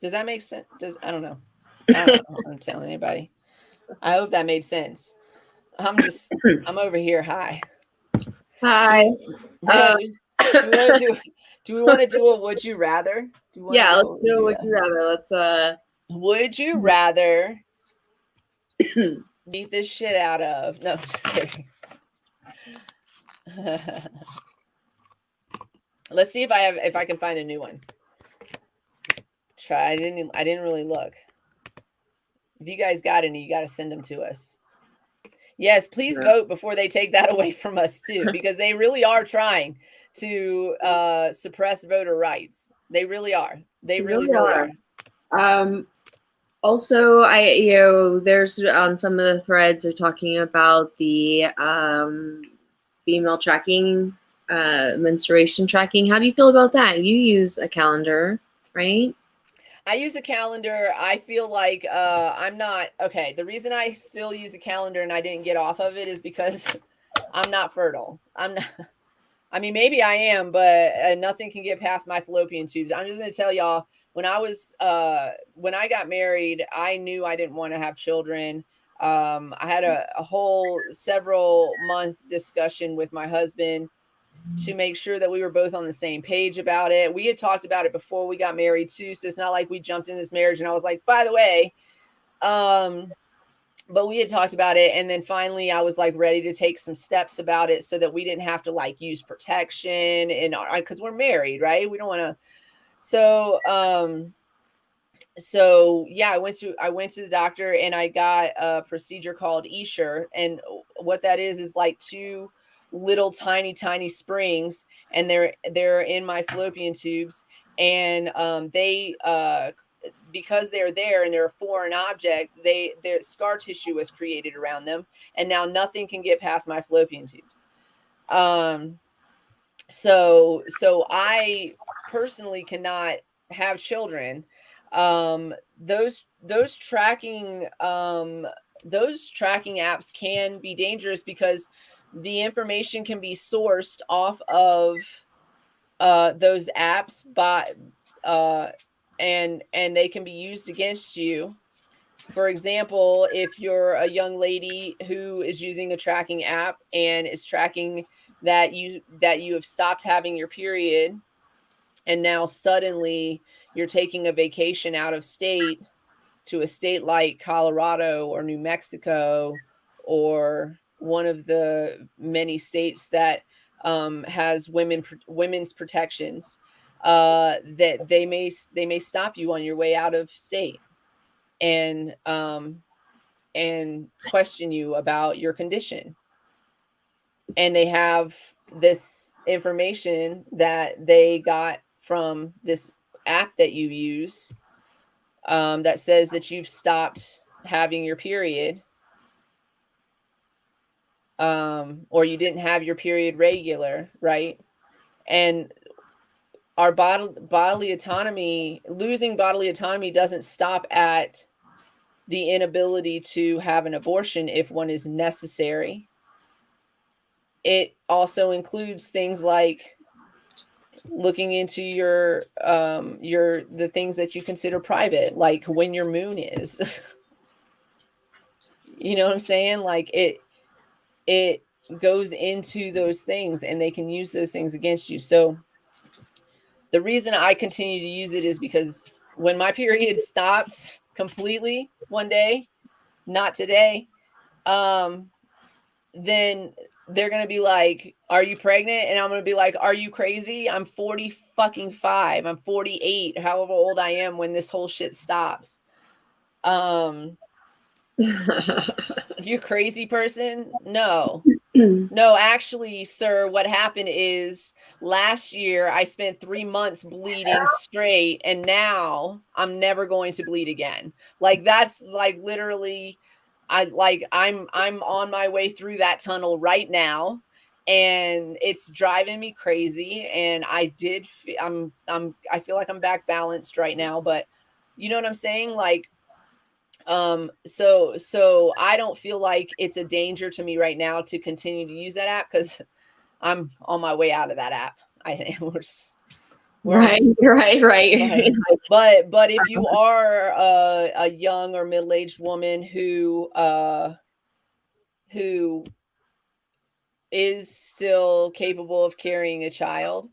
Does that make sense? I don't know. I'm telling anybody. I hope that made sense. I'm over here. Hi. Do we want to do a would you rather? Yeah, let's do a would you rather. Let's Would you rather beat this shit out of? No, just kidding. Let's see if I can find a new one. I didn't really look. If you guys got any, you got to send them to us. Yes, please vote before they take that away from us too, because they really are trying. to suppress voter rights. They really are. They really really are. Also, there's on some of the threads they're talking about the female tracking, menstruation tracking. How do you feel about that? You use a calendar, right? I use a calendar. I feel like I'm not okay. The reason I still use a calendar and I didn't get off of it is because I'm not fertile. I'm not. I mean, maybe I am, but nothing can get past my fallopian tubes. I'm just going to tell y'all, when I got married, I knew I didn't want to have children. I had a whole several month discussion with my husband to make sure that we were both on the same page about it. We had talked about it before we got married too. So it's not like we jumped in this marriage and I was like, by the way, but we had talked about it, and then finally I was like ready to take some steps about it so that we didn't have to like use protection, and because we're married, right? We don't want to. So yeah, I went to the doctor and I got a procedure called Esher, and what that is like two little tiny springs, and they're in my fallopian tubes, and they because they're there and they're a foreign object, their scar tissue was created around them, and now nothing can get past my fallopian tubes. So I personally cannot have children. Those tracking apps can be dangerous because the information can be sourced off of those apps by and they can be used against you. For example, if you're a young lady who is using a tracking app and is tracking that you have stopped having your period, and now suddenly you're taking a vacation out of state to a state like Colorado or New Mexico or one of the many states that has women's protections, that they may stop you on your way out of state and question you about your condition. And they have this information that they got from this app that you use, that says that you've stopped having your period, or you didn't have your period regular, right? And our bodily autonomy, losing bodily autonomy doesn't stop at the inability to have an abortion if one is necessary. It also includes things like looking into your the things that you consider private, like when your moon is. You know what I'm saying? Like it goes into those things, and they can use those things against you. So the reason I continue to use it is because when my period stops completely one day, not today, then they're going to be like, are you pregnant? And I'm going to be like, are you crazy? I'm 40 fucking 5. I'm 48, however old I am when this whole shit stops. You crazy person? No. No, actually, sir, what happened is last year I spent 3 months bleeding straight, and now I'm never going to bleed again. Like, that's like literally, I'm on my way through that tunnel right now, and it's driving me crazy. And I feel like I'm back balanced right now, but you know what I'm saying? Like, so I don't feel like it's a danger to me right now to continue to use that app, because I'm on my way out of that app. I think right. But if you are a young or middle-aged woman who is still capable of carrying a child,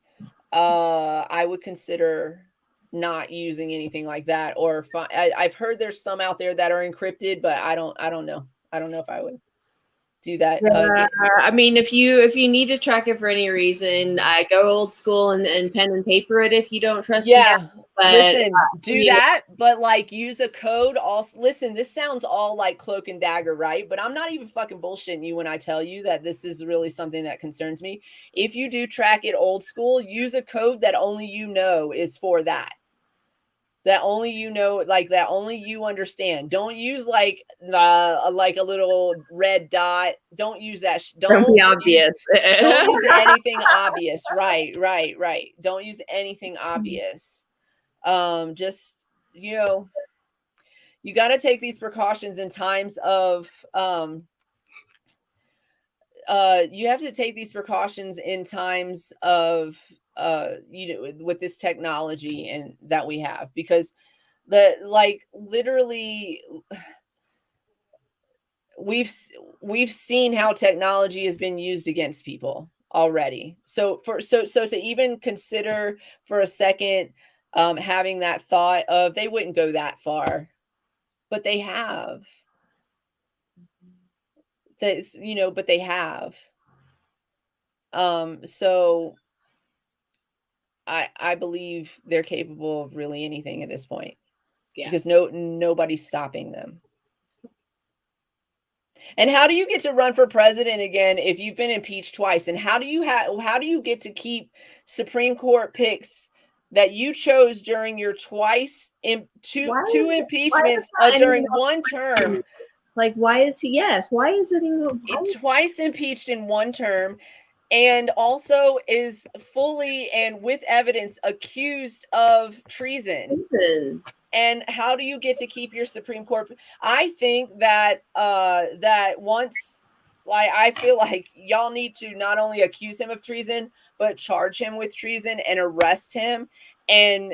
I would consider not using anything like that. Or I've heard there's some out there that are encrypted, but I don't know. I don't know if I would. do that. I mean, if you need to track it for any reason, go old school and pen and paper it if you don't trust the app. But listen, do that, but like use a code. Also, listen, this sounds all like cloak and dagger, right? But I'm not even fucking bullshitting you when I tell you that this is really something that concerns me. If you do track it old school, use a code that only you know is for that. That only you know, like that only you understand. Don't use like a little red dot. Don't use that. Don't be obvious. Don't use anything obvious. Right. Don't use anything obvious. Just, you know, you got to take these precautions in times of you have to take these precautions in times of you know, with this technology and that we have, because literally we've seen how technology has been used against people already. So to even consider for a second having that thought of they wouldn't go that far, but they have. That's, you know, but they have. So I believe they're capable of really anything at this point. Yeah. Because nobody's stopping them. And how do you get to run for president again if you've been impeached twice? And how do you get to keep Supreme Court picks that you chose during your two impeachments during one term? Like, why is he? Yes, why is it even twice impeached in one term, and also is fully and with evidence accused of treason? And how do you get to keep your Supreme Court? I think that that once, like, I feel like y'all need to not only accuse him of treason, but charge him with treason and arrest him, and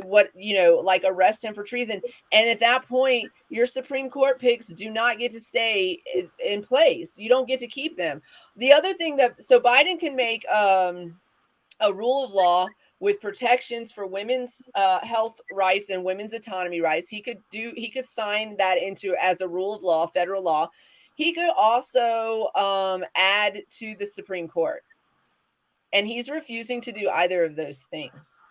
like arrest him for treason. And at that point, your Supreme Court picks do not get to stay in place. You don't get to keep them. The other thing so Biden can make a rule of law with protections for women's health rights and women's autonomy rights. He could sign that into as a rule of law, federal law. He could also add to the Supreme Court, and he's refusing to do either of those things.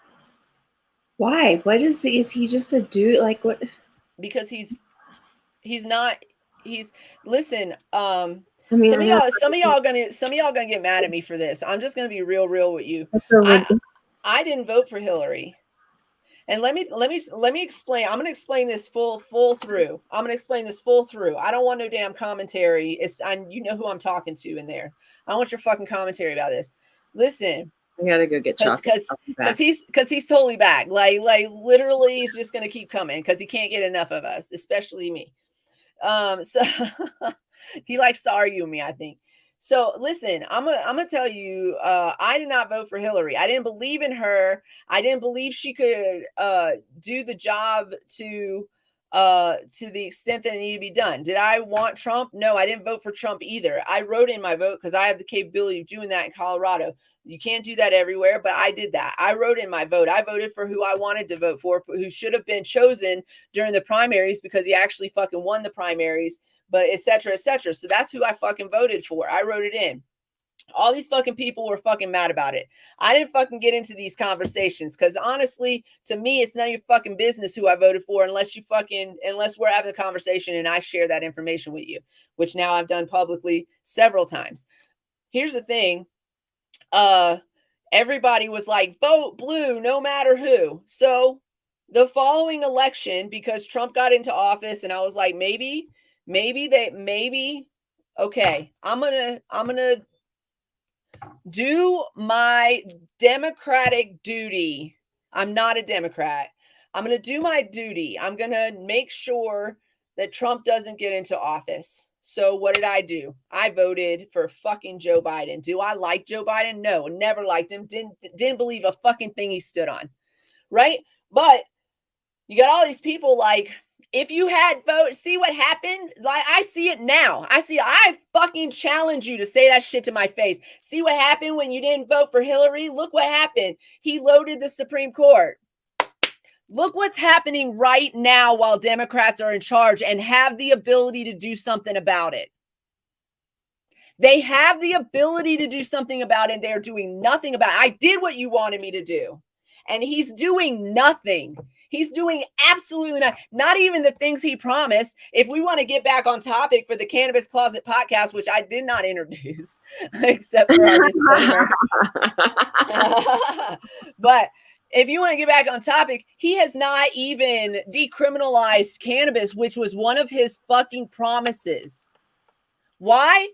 Why? What is he just a dude? Like what? Because he's not. Listen. I mean, some of y'all gonna get mad at me for this. I'm just gonna be real with you. I didn't vote for Hillary, and let me explain. I'm gonna explain this full through. I'm gonna explain this full through. I don't want no damn commentary. You know who I'm talking to in there. I don't want your fucking commentary about this. Listen, I gotta go get chocolate because he's totally back. Like literally, he's just gonna keep coming because he can't get enough of us, especially me. So he likes to argue with me, I think. So listen, I'm gonna tell you, I did not vote for Hillary. I didn't believe in her. I didn't believe she could do the job to the extent that it needed to be done. Did I want Trump? No, I didn't vote for Trump either. I wrote in my vote because I have the capability of doing that in Colorado. You can't do that everywhere, but I did that. I wrote in my vote. I voted for who I wanted to vote for who should have been chosen during the primaries because he actually fucking won the primaries, but et cetera, et cetera. So that's who I fucking voted for. I wrote it in. All these fucking people were fucking mad about it. I didn't fucking get into these conversations because honestly, to me, it's none of your fucking business who I voted for unless we're having a conversation and I share that information with you, which now I've done publicly several times. Here's the thing. Everybody was like, vote blue, no matter who. So the following election, because Trump got into office and I was like, maybe, okay, I'm gonna do my Democratic duty. I'm not a Democrat. I'm going to do my duty. I'm going to make sure that Trump doesn't get into office. So what did I do? I voted for fucking Joe Biden. Do I like Joe Biden? No, never liked him. Didn't believe a fucking thing he stood on. Right? But you got all these people like, if you had voted, see what happened? Like, I see it now. I fucking challenge you to say that shit to my face. See what happened when you didn't vote for Hillary? Look what happened. He loaded the Supreme Court. Look what's happening right now while Democrats are in charge and have the ability to do something about it. They have the ability to do something about it, and they're doing nothing about it. I did what you wanted me to do. And he's doing nothing. He's doing absolutely not even the things he promised. If we want to get back on topic for the Cannabis Closet podcast, which I did not introduce, except for our disclaimer. But if you want to get back on topic, he has not even decriminalized cannabis, which was one of his fucking promises. Why?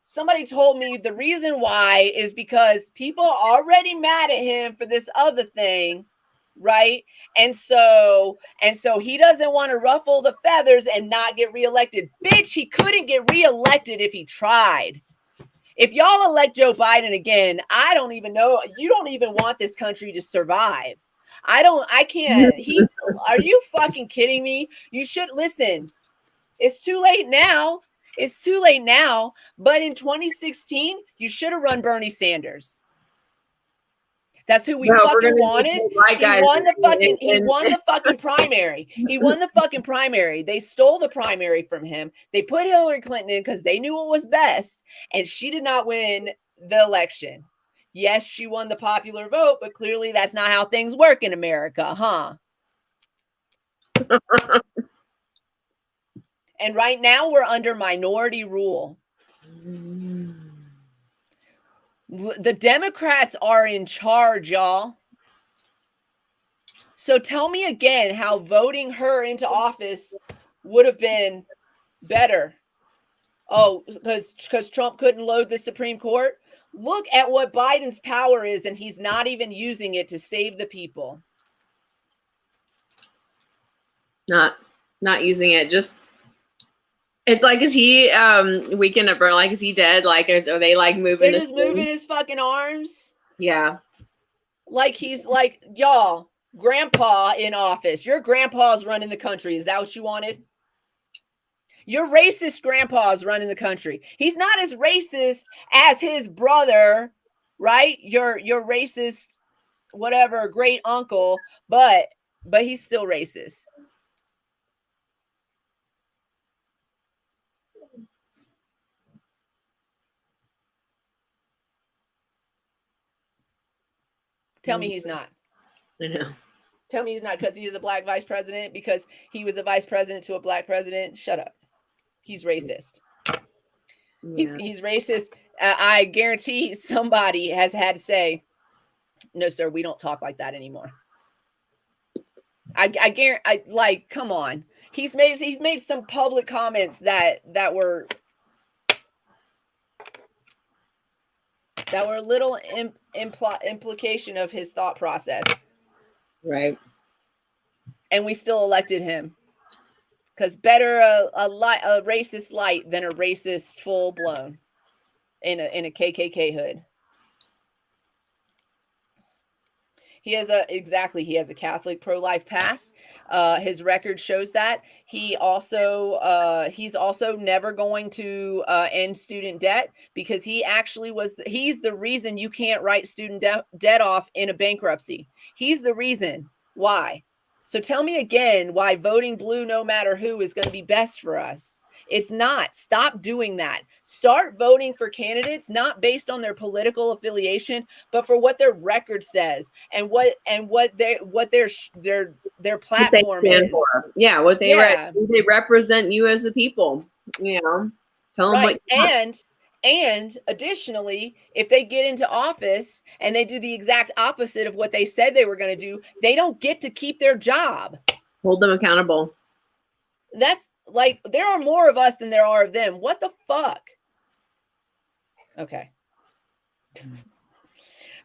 Somebody told me the reason why is because people are already mad at him for this other thing, right? And so he doesn't want to ruffle the feathers and not get reelected. Bitch, he couldn't get reelected if he tried. If y'all elect Joe Biden again, I don't even know. You don't even want this country to survive. I can't. Are you fucking kidding me? You should listen. It's too late now. It's too late now. But in 2016, you should have run Bernie Sanders. That's who we fucking wanted. He won the fucking primary. He won the fucking primary. They stole the primary from him. They put Hillary Clinton in because they knew what was best, and she did not win the election. Yes, she won the popular vote, but clearly that's not how things work in America, huh? And right now we're under minority rule. The Democrats are in charge, y'all. So tell me again how voting her into office would have been better. Oh, because Trump couldn't load the Supreme Court? Look at what Biden's power is, and he's not even using it to save the people. Not using it. Just it's like, is he weekend at Burn? Like, is he dead? Like, are they like moving? They're just moving his fucking arms. Yeah. Like he's like, y'all, grandpa in office. Your grandpa's running the country. Is that what you wanted? Your racist grandpa's running the country. He's not as racist as his brother, right? Your racist, whatever, great uncle, but he's still racist. Tell me he's not. I know. Tell me he's not because he is a black vice president, because he was a vice president to a black president. Shut up. He's racist. Yeah. He's racist. I guarantee somebody has had to say, no, sir, we don't talk like that anymore. I guarantee, like, come on. He's made some public comments that were a little implication of his thought process. Right. And we still elected him. Because better a racist light than a racist full blown in a KKK hood. He has a Catholic pro-life past. His record shows that. He's also never going to end student debt, because he's the reason you can't write student debt off in a bankruptcy. He's the reason why. So tell me again why voting blue no matter who is going to be best for us. It's not. Stop doing that. Start voting for candidates not based on their political affiliation, but for what their record says and what their platform is. For. Yeah, what they they represent you as a people. You know, tell them what. And additionally, if they get into office and they do the exact opposite of what they said they were going to do, they don't get to keep their job. Hold them accountable. That's like, there are more of us than there are of them. What the fuck? Okay.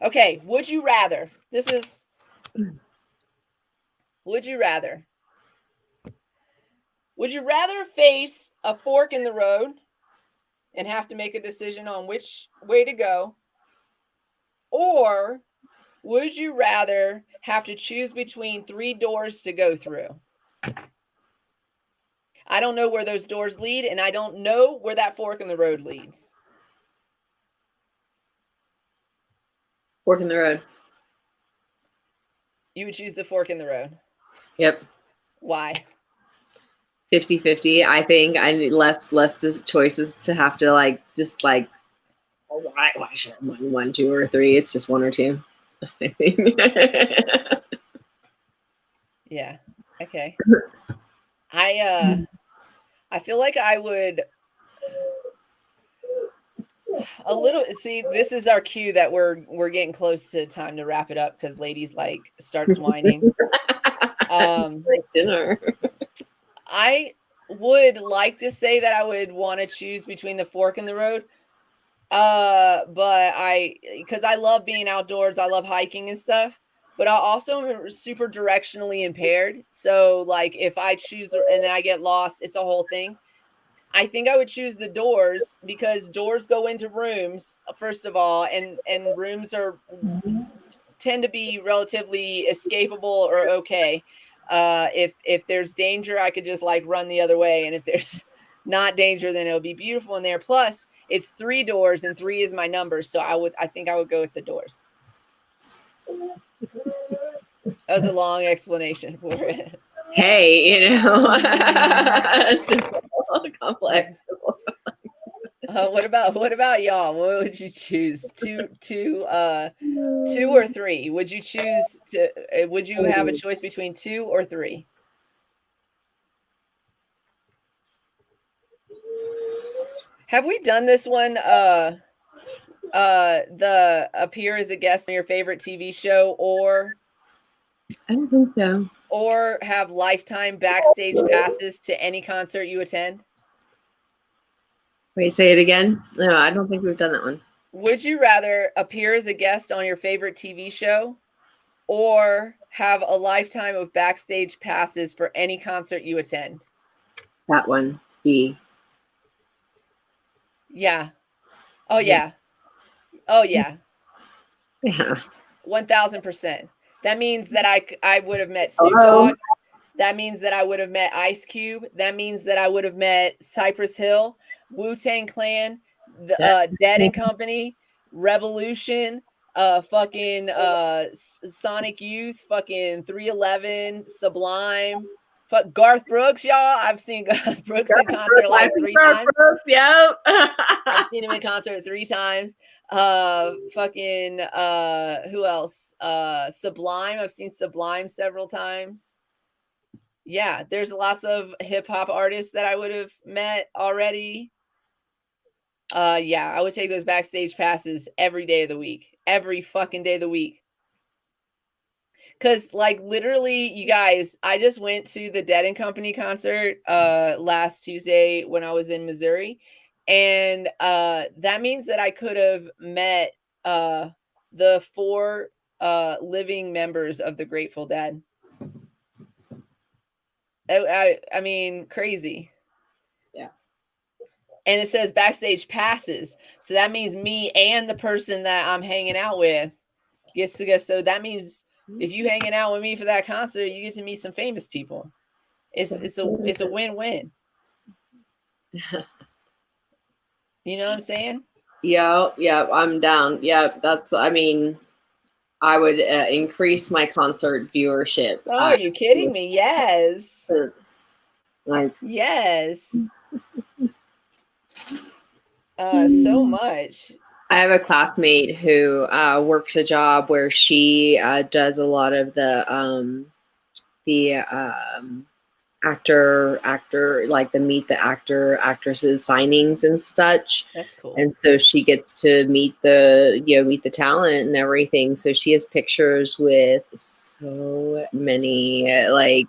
Okay. Would you rather? Would you rather face a fork in the road and have to make a decision on which way to go? Or would you rather have to choose between 3 doors to go through? I don't know where those doors lead, and I don't know where that fork in the road leads. Fork in the road. You would choose the fork in the road? Yep. Why? 50-50. I think I need less choices to have to like just like, oh, why should I have one, two, or three? It's just one or two. I think. Yeah. Okay. I feel like I would a little see, this is our cue that we're getting close to time to wrap it up because ladies like starts whining. Like dinner. I would like to say that I would want to choose between the fork and the road. But because I love being outdoors, I love hiking and stuff, but I also am super directionally impaired. So like if I choose and then I get lost, it's a whole thing. I think I would choose the doors because doors go into rooms, first of all, and rooms are tend to be relatively escapable or okay. If there's danger, I could just like run the other way, and if there's not danger, then it'll be beautiful in there. Plus, it's 3 doors, and 3 is my number, so I think I would go with the doors. That was a long explanation for it. Hey, simple, complex. What about y'all? What would you choose? Two or 3? Would you choose to? Would you have a choice between 2 or 3? Have we done this one? The appear as a guest on your favorite TV show, or I don't think so. or have lifetime backstage passes to any concert you attend? Wait, say it again. No, I don't think we've done that one. Would you rather appear as a guest on your favorite TV show, or have a lifetime of backstage passes for any concert you attend? That one. B. Yeah. Oh yeah. Oh yeah. Yeah. 1000%. That means that I would have met Snoop Dogg. That means that I would have met Ice Cube. That means that I would have met Cypress Hill, Wu-Tang Clan, the Dead and Company, Revolution, fucking Sonic Youth, fucking 311, Sublime, fuck Garth Brooks, y'all. I've seen Garth Brooks in concert like 3 times. Yep. I've seen him in concert 3 times. Fucking who else? Sublime. I've seen Sublime several times. Yeah, there's lots of hip hop artists that I would have met already. Yeah, I would take those backstage passes every day of the week. Every fucking day of the week. Cause like literally, you guys, I just went to the Dead and Company concert last Tuesday when I was in Missouri. And that means that I could have met the 4 living members of the Grateful Dead. I mean, crazy. Yeah. And it says backstage passes. So that means me and the person that I'm hanging out with gets to go. So that means if you hanging out with me for that concert, you get to meet some famous people. It's a win-win. You know what I'm saying? Yeah, I'm down. Yeah, I mean, I would increase my concert viewership. Oh, are you kidding me? Yes. Like, yes. So much. I have a classmate who works a job where she does a lot of the actor, like the meet the actresses signings and such. That's cool. And so she gets to meet the talent and everything. So she has pictures with so many like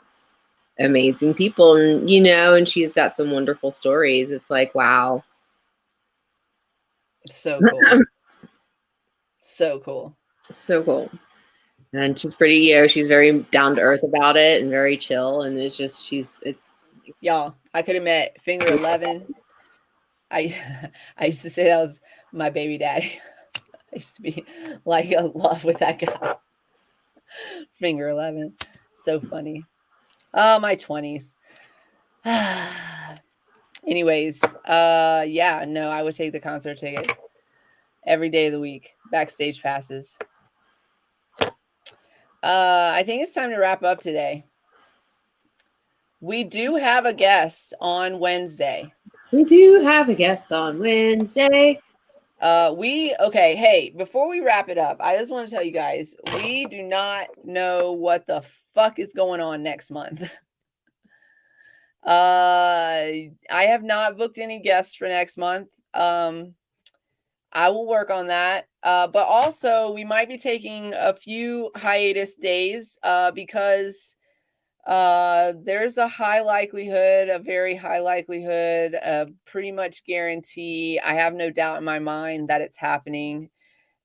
amazing people, and and she's got some wonderful stories. It's like, wow. So cool. So cool. So cool. And she's pretty, she's very down to earth about it and very chill. And it's just, y'all, I could have met Finger 11. I used to say that was my baby daddy. I used to be like in love with that guy. Finger 11. So funny. Oh, my 20s. Anyways, yeah, no, I would take the concert tickets every day of the week. Backstage passes. I think it's time to wrap up today. We do have a guest on Wednesday. We do have a guest on Wednesday. Okay, hey, before we wrap it up, I just want to tell you guys, we do not know what the fuck is going on next month. I have not booked any guests for next month. I will work on that. But also we might be taking a few hiatus days because there's a high likelihood, a very high likelihood, a pretty much guarantee, I have no doubt in my mind that it's happening,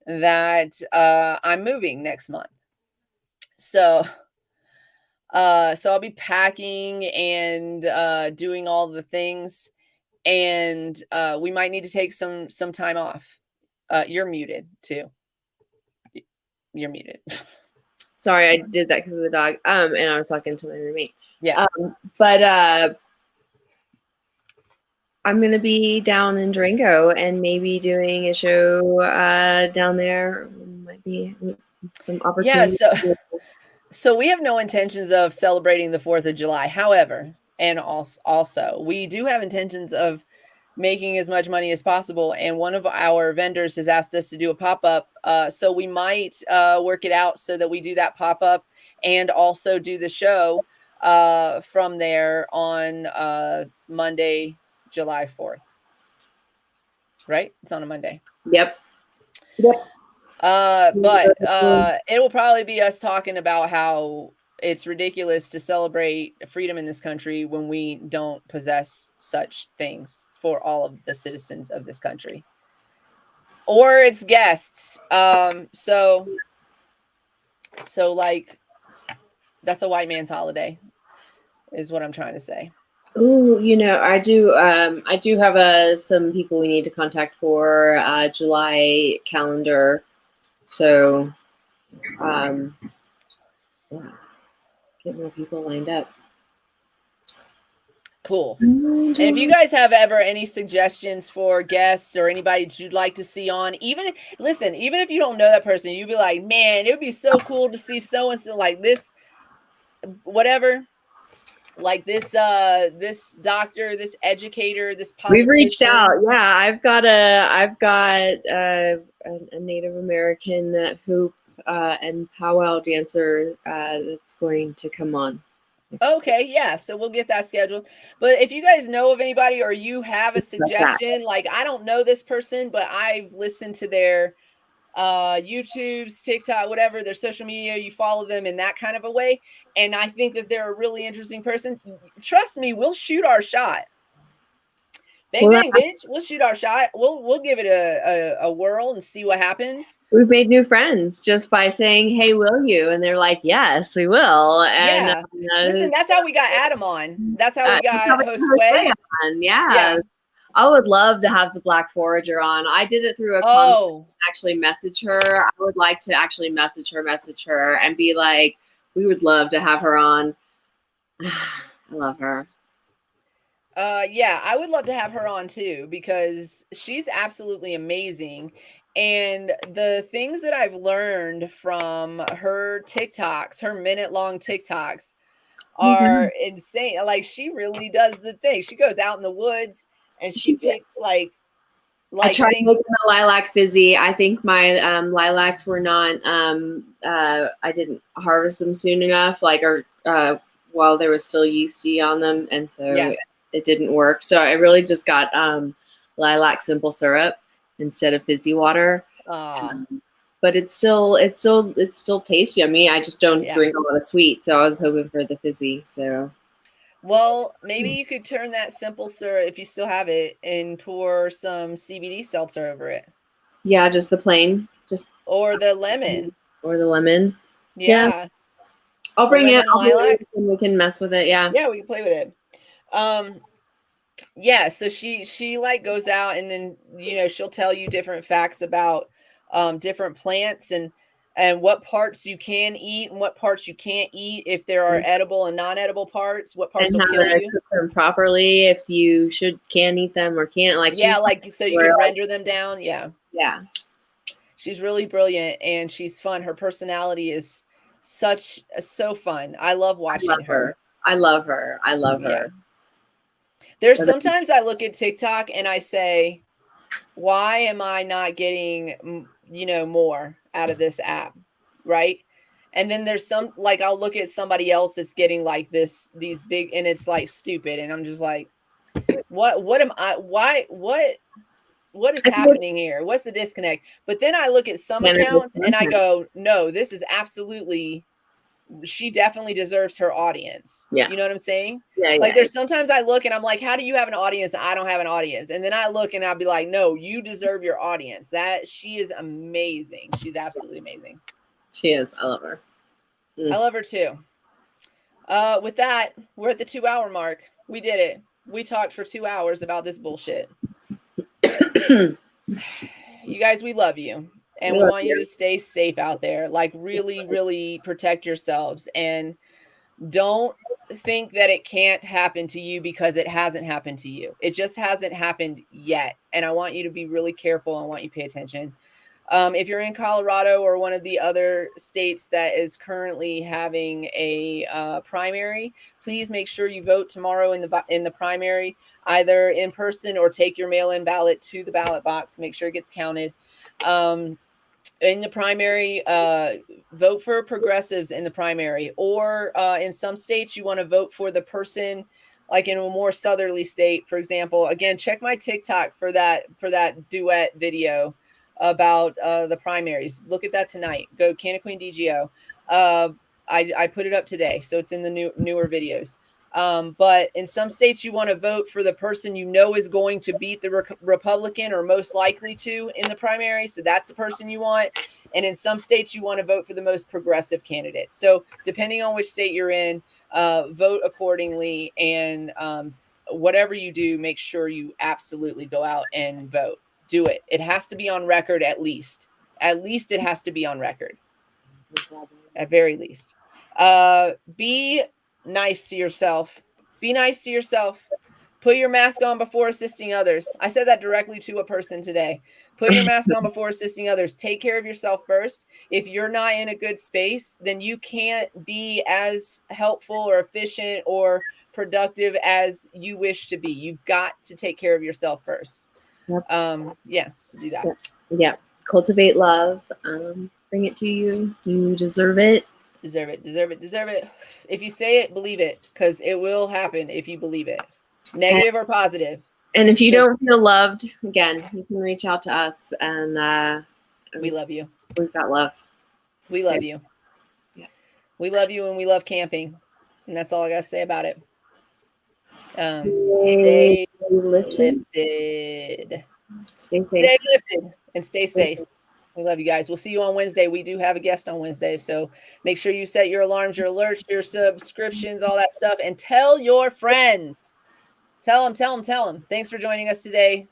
that I'm moving next month. So I'll be packing and doing all the things, and we might need to take some time off. You're muted too. You're muted. Sorry, I did that because of the dog. And I was talking to my roommate. Yeah. But I'm gonna be down in Durango and maybe doing a show down there. Might be some opportunity. Yeah. So we have no intentions of celebrating the 4th of July. However, and also we do have intentions of making as much money as possible. And one of our vendors has asked us to do a pop-up. So we might work it out so that we do that pop-up and also do the show from there on Monday, July 4th. Right? It's on a Monday. Yep. But it will probably be us talking about how it's ridiculous to celebrate freedom in this country when we don't possess such things for all of the citizens of this country or its guests. So like, that's a white man's holiday is what I'm trying to say. Oh, I do have some people we need to contact for July calendar. So yeah, get more people lined up. Cool. And if you guys have ever any suggestions for guests or anybody that you'd like to see on, even if you don't know that person, you'd be like, man, it would be so cool to see so-and-so like this, whatever, like this doctor, this educator, this politician. We've reached out. Yeah, I've got a Native American hoop and powwow dancer that's going to come on. Okay, yeah, so we'll get that scheduled. But if you guys know of anybody or you have a suggestion, like I don't know this person, but I've listened to their YouTube's, TikTok, whatever, their social media, you follow them in that kind of a way, and I think that they're a really interesting person. Trust me, we'll shoot our shot. Bang, bang, bitch. We'll shoot our shot. We'll give it a whirl and see what happens. We've made new friends just by saying, "Hey, will you?" And they're like, "Yes, we will." And listen, that's how we got Adam on. That's how we got Josue on. Yeah. I would love to have the Black Forager on. I did it through a comment. Actually message her. I would like to actually message her and be like, we would love to have her on. I love her. Yeah, I would love to have her on too, because she's absolutely amazing. And the things that I've learned from her TikToks, her minute-long TikToks, are insane. Like, she really does the thing. She goes out in the woods and she picks like I tried making a lilac fizzy. I think my lilacs were not I didn't harvest them soon enough, while there was still yeasty on them, and so it didn't work. So I really just got lilac simple syrup instead of fizzy water. But it's still tasty. I mean, I just don't drink a lot of sweet, so I was hoping for the fizzy. So, well, maybe you could turn that simple syrup, if you still have it, and pour some CBD seltzer over it. Yeah, just the plain, or the lemon. Yeah. I'll bring it. We can mess with it. Yeah. Yeah, we can play with it. Yeah, so she like goes out and then she'll tell you different facts about different plants and what parts you can eat and what parts you can't eat, if there are edible and non-edible parts, what parts will kill you. Cook them properly, if you can eat them or can't. So you can render them down. Yeah. She's really brilliant and she's fun. Her personality is so fun. I love watching her. I love her. I love Yeah. her. There's But- sometimes I look at TikTok and I say, why am I not getting, more out of this app? Right. And then there's some, like, I'll look at somebody else that's getting like these big, and it's like stupid. And I'm just like, what am I, why, what is I think happening here? What's the disconnect? But then I look at some Canada accounts and I content. go, no, this is absolutely, she definitely deserves her audience. Yeah. You know what I'm saying? Yeah, Like yeah. there's sometimes I look and I'm like, how do you have an audience? I don't have an audience. And then I look and I'll be like, no, you deserve your audience. That she is amazing. She's absolutely amazing. She is. I love her. I love her too. With that, we're at the 2-hour mark. We did it. We talked for 2 hours about this bullshit. You guys, we love you. And we want you to stay safe out there. Like really, really protect yourselves. And don't think that it can't happen to you because it hasn't happened to you. It just hasn't happened yet. And I want you to be really careful. I want you to pay attention. If you're in Colorado or one of the other states that is currently having a primary, please make sure you vote tomorrow in the primary, either in person or take your mail-in ballot to the ballot box. Make sure it gets counted. In the primary, vote for progressives in the primary, or in some states you want to vote for the person, like in a more southerly state, for example. Again, check my TikTok for that duet video about the primaries. Look at that tonight. Go Canna Queen DGO. I put it up today, so it's in the newer videos. But in some states, you want to vote for the person you know is going to beat the Republican or most likely to in the primary. So that's the person you want. And in some states, you want to vote for the most progressive candidate. So depending on which state you're in, vote accordingly. And whatever you do, make sure you absolutely go out and vote. Do it. It has to be on record at least. At least it has to be on record. At very least. Be nice to yourself. Be nice to yourself. Put your mask on before assisting others. I said that directly to a person today. Put your mask on before assisting others. Take care of yourself first. If you're not in a good space, then you can't be as helpful or efficient or productive as you wish to be. You've got to take care of yourself first. Yep. So do that. Yeah. Cultivate love. Bring it to you. You deserve it. Deserve it. Deserve it. Deserve it. If you say it, believe it, because it will happen if you believe it. Negative or positive. And if you don't feel loved, again, you can reach out to us, and we love you. We've got love. We love you. Yeah. We love you, and we love camping. And that's all I got to say about it. Stay lifted. Stay safe. Stay lifted and stay safe. We love you guys. We'll see you on Wednesday. We do have a guest on Wednesday, so make sure you set your alarms, your alerts, your subscriptions, all that stuff, and tell your friends. Tell them. Thanks for joining us today.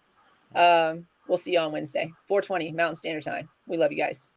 We'll see you on Wednesday, 4:20 Mountain Standard Time. We love you guys.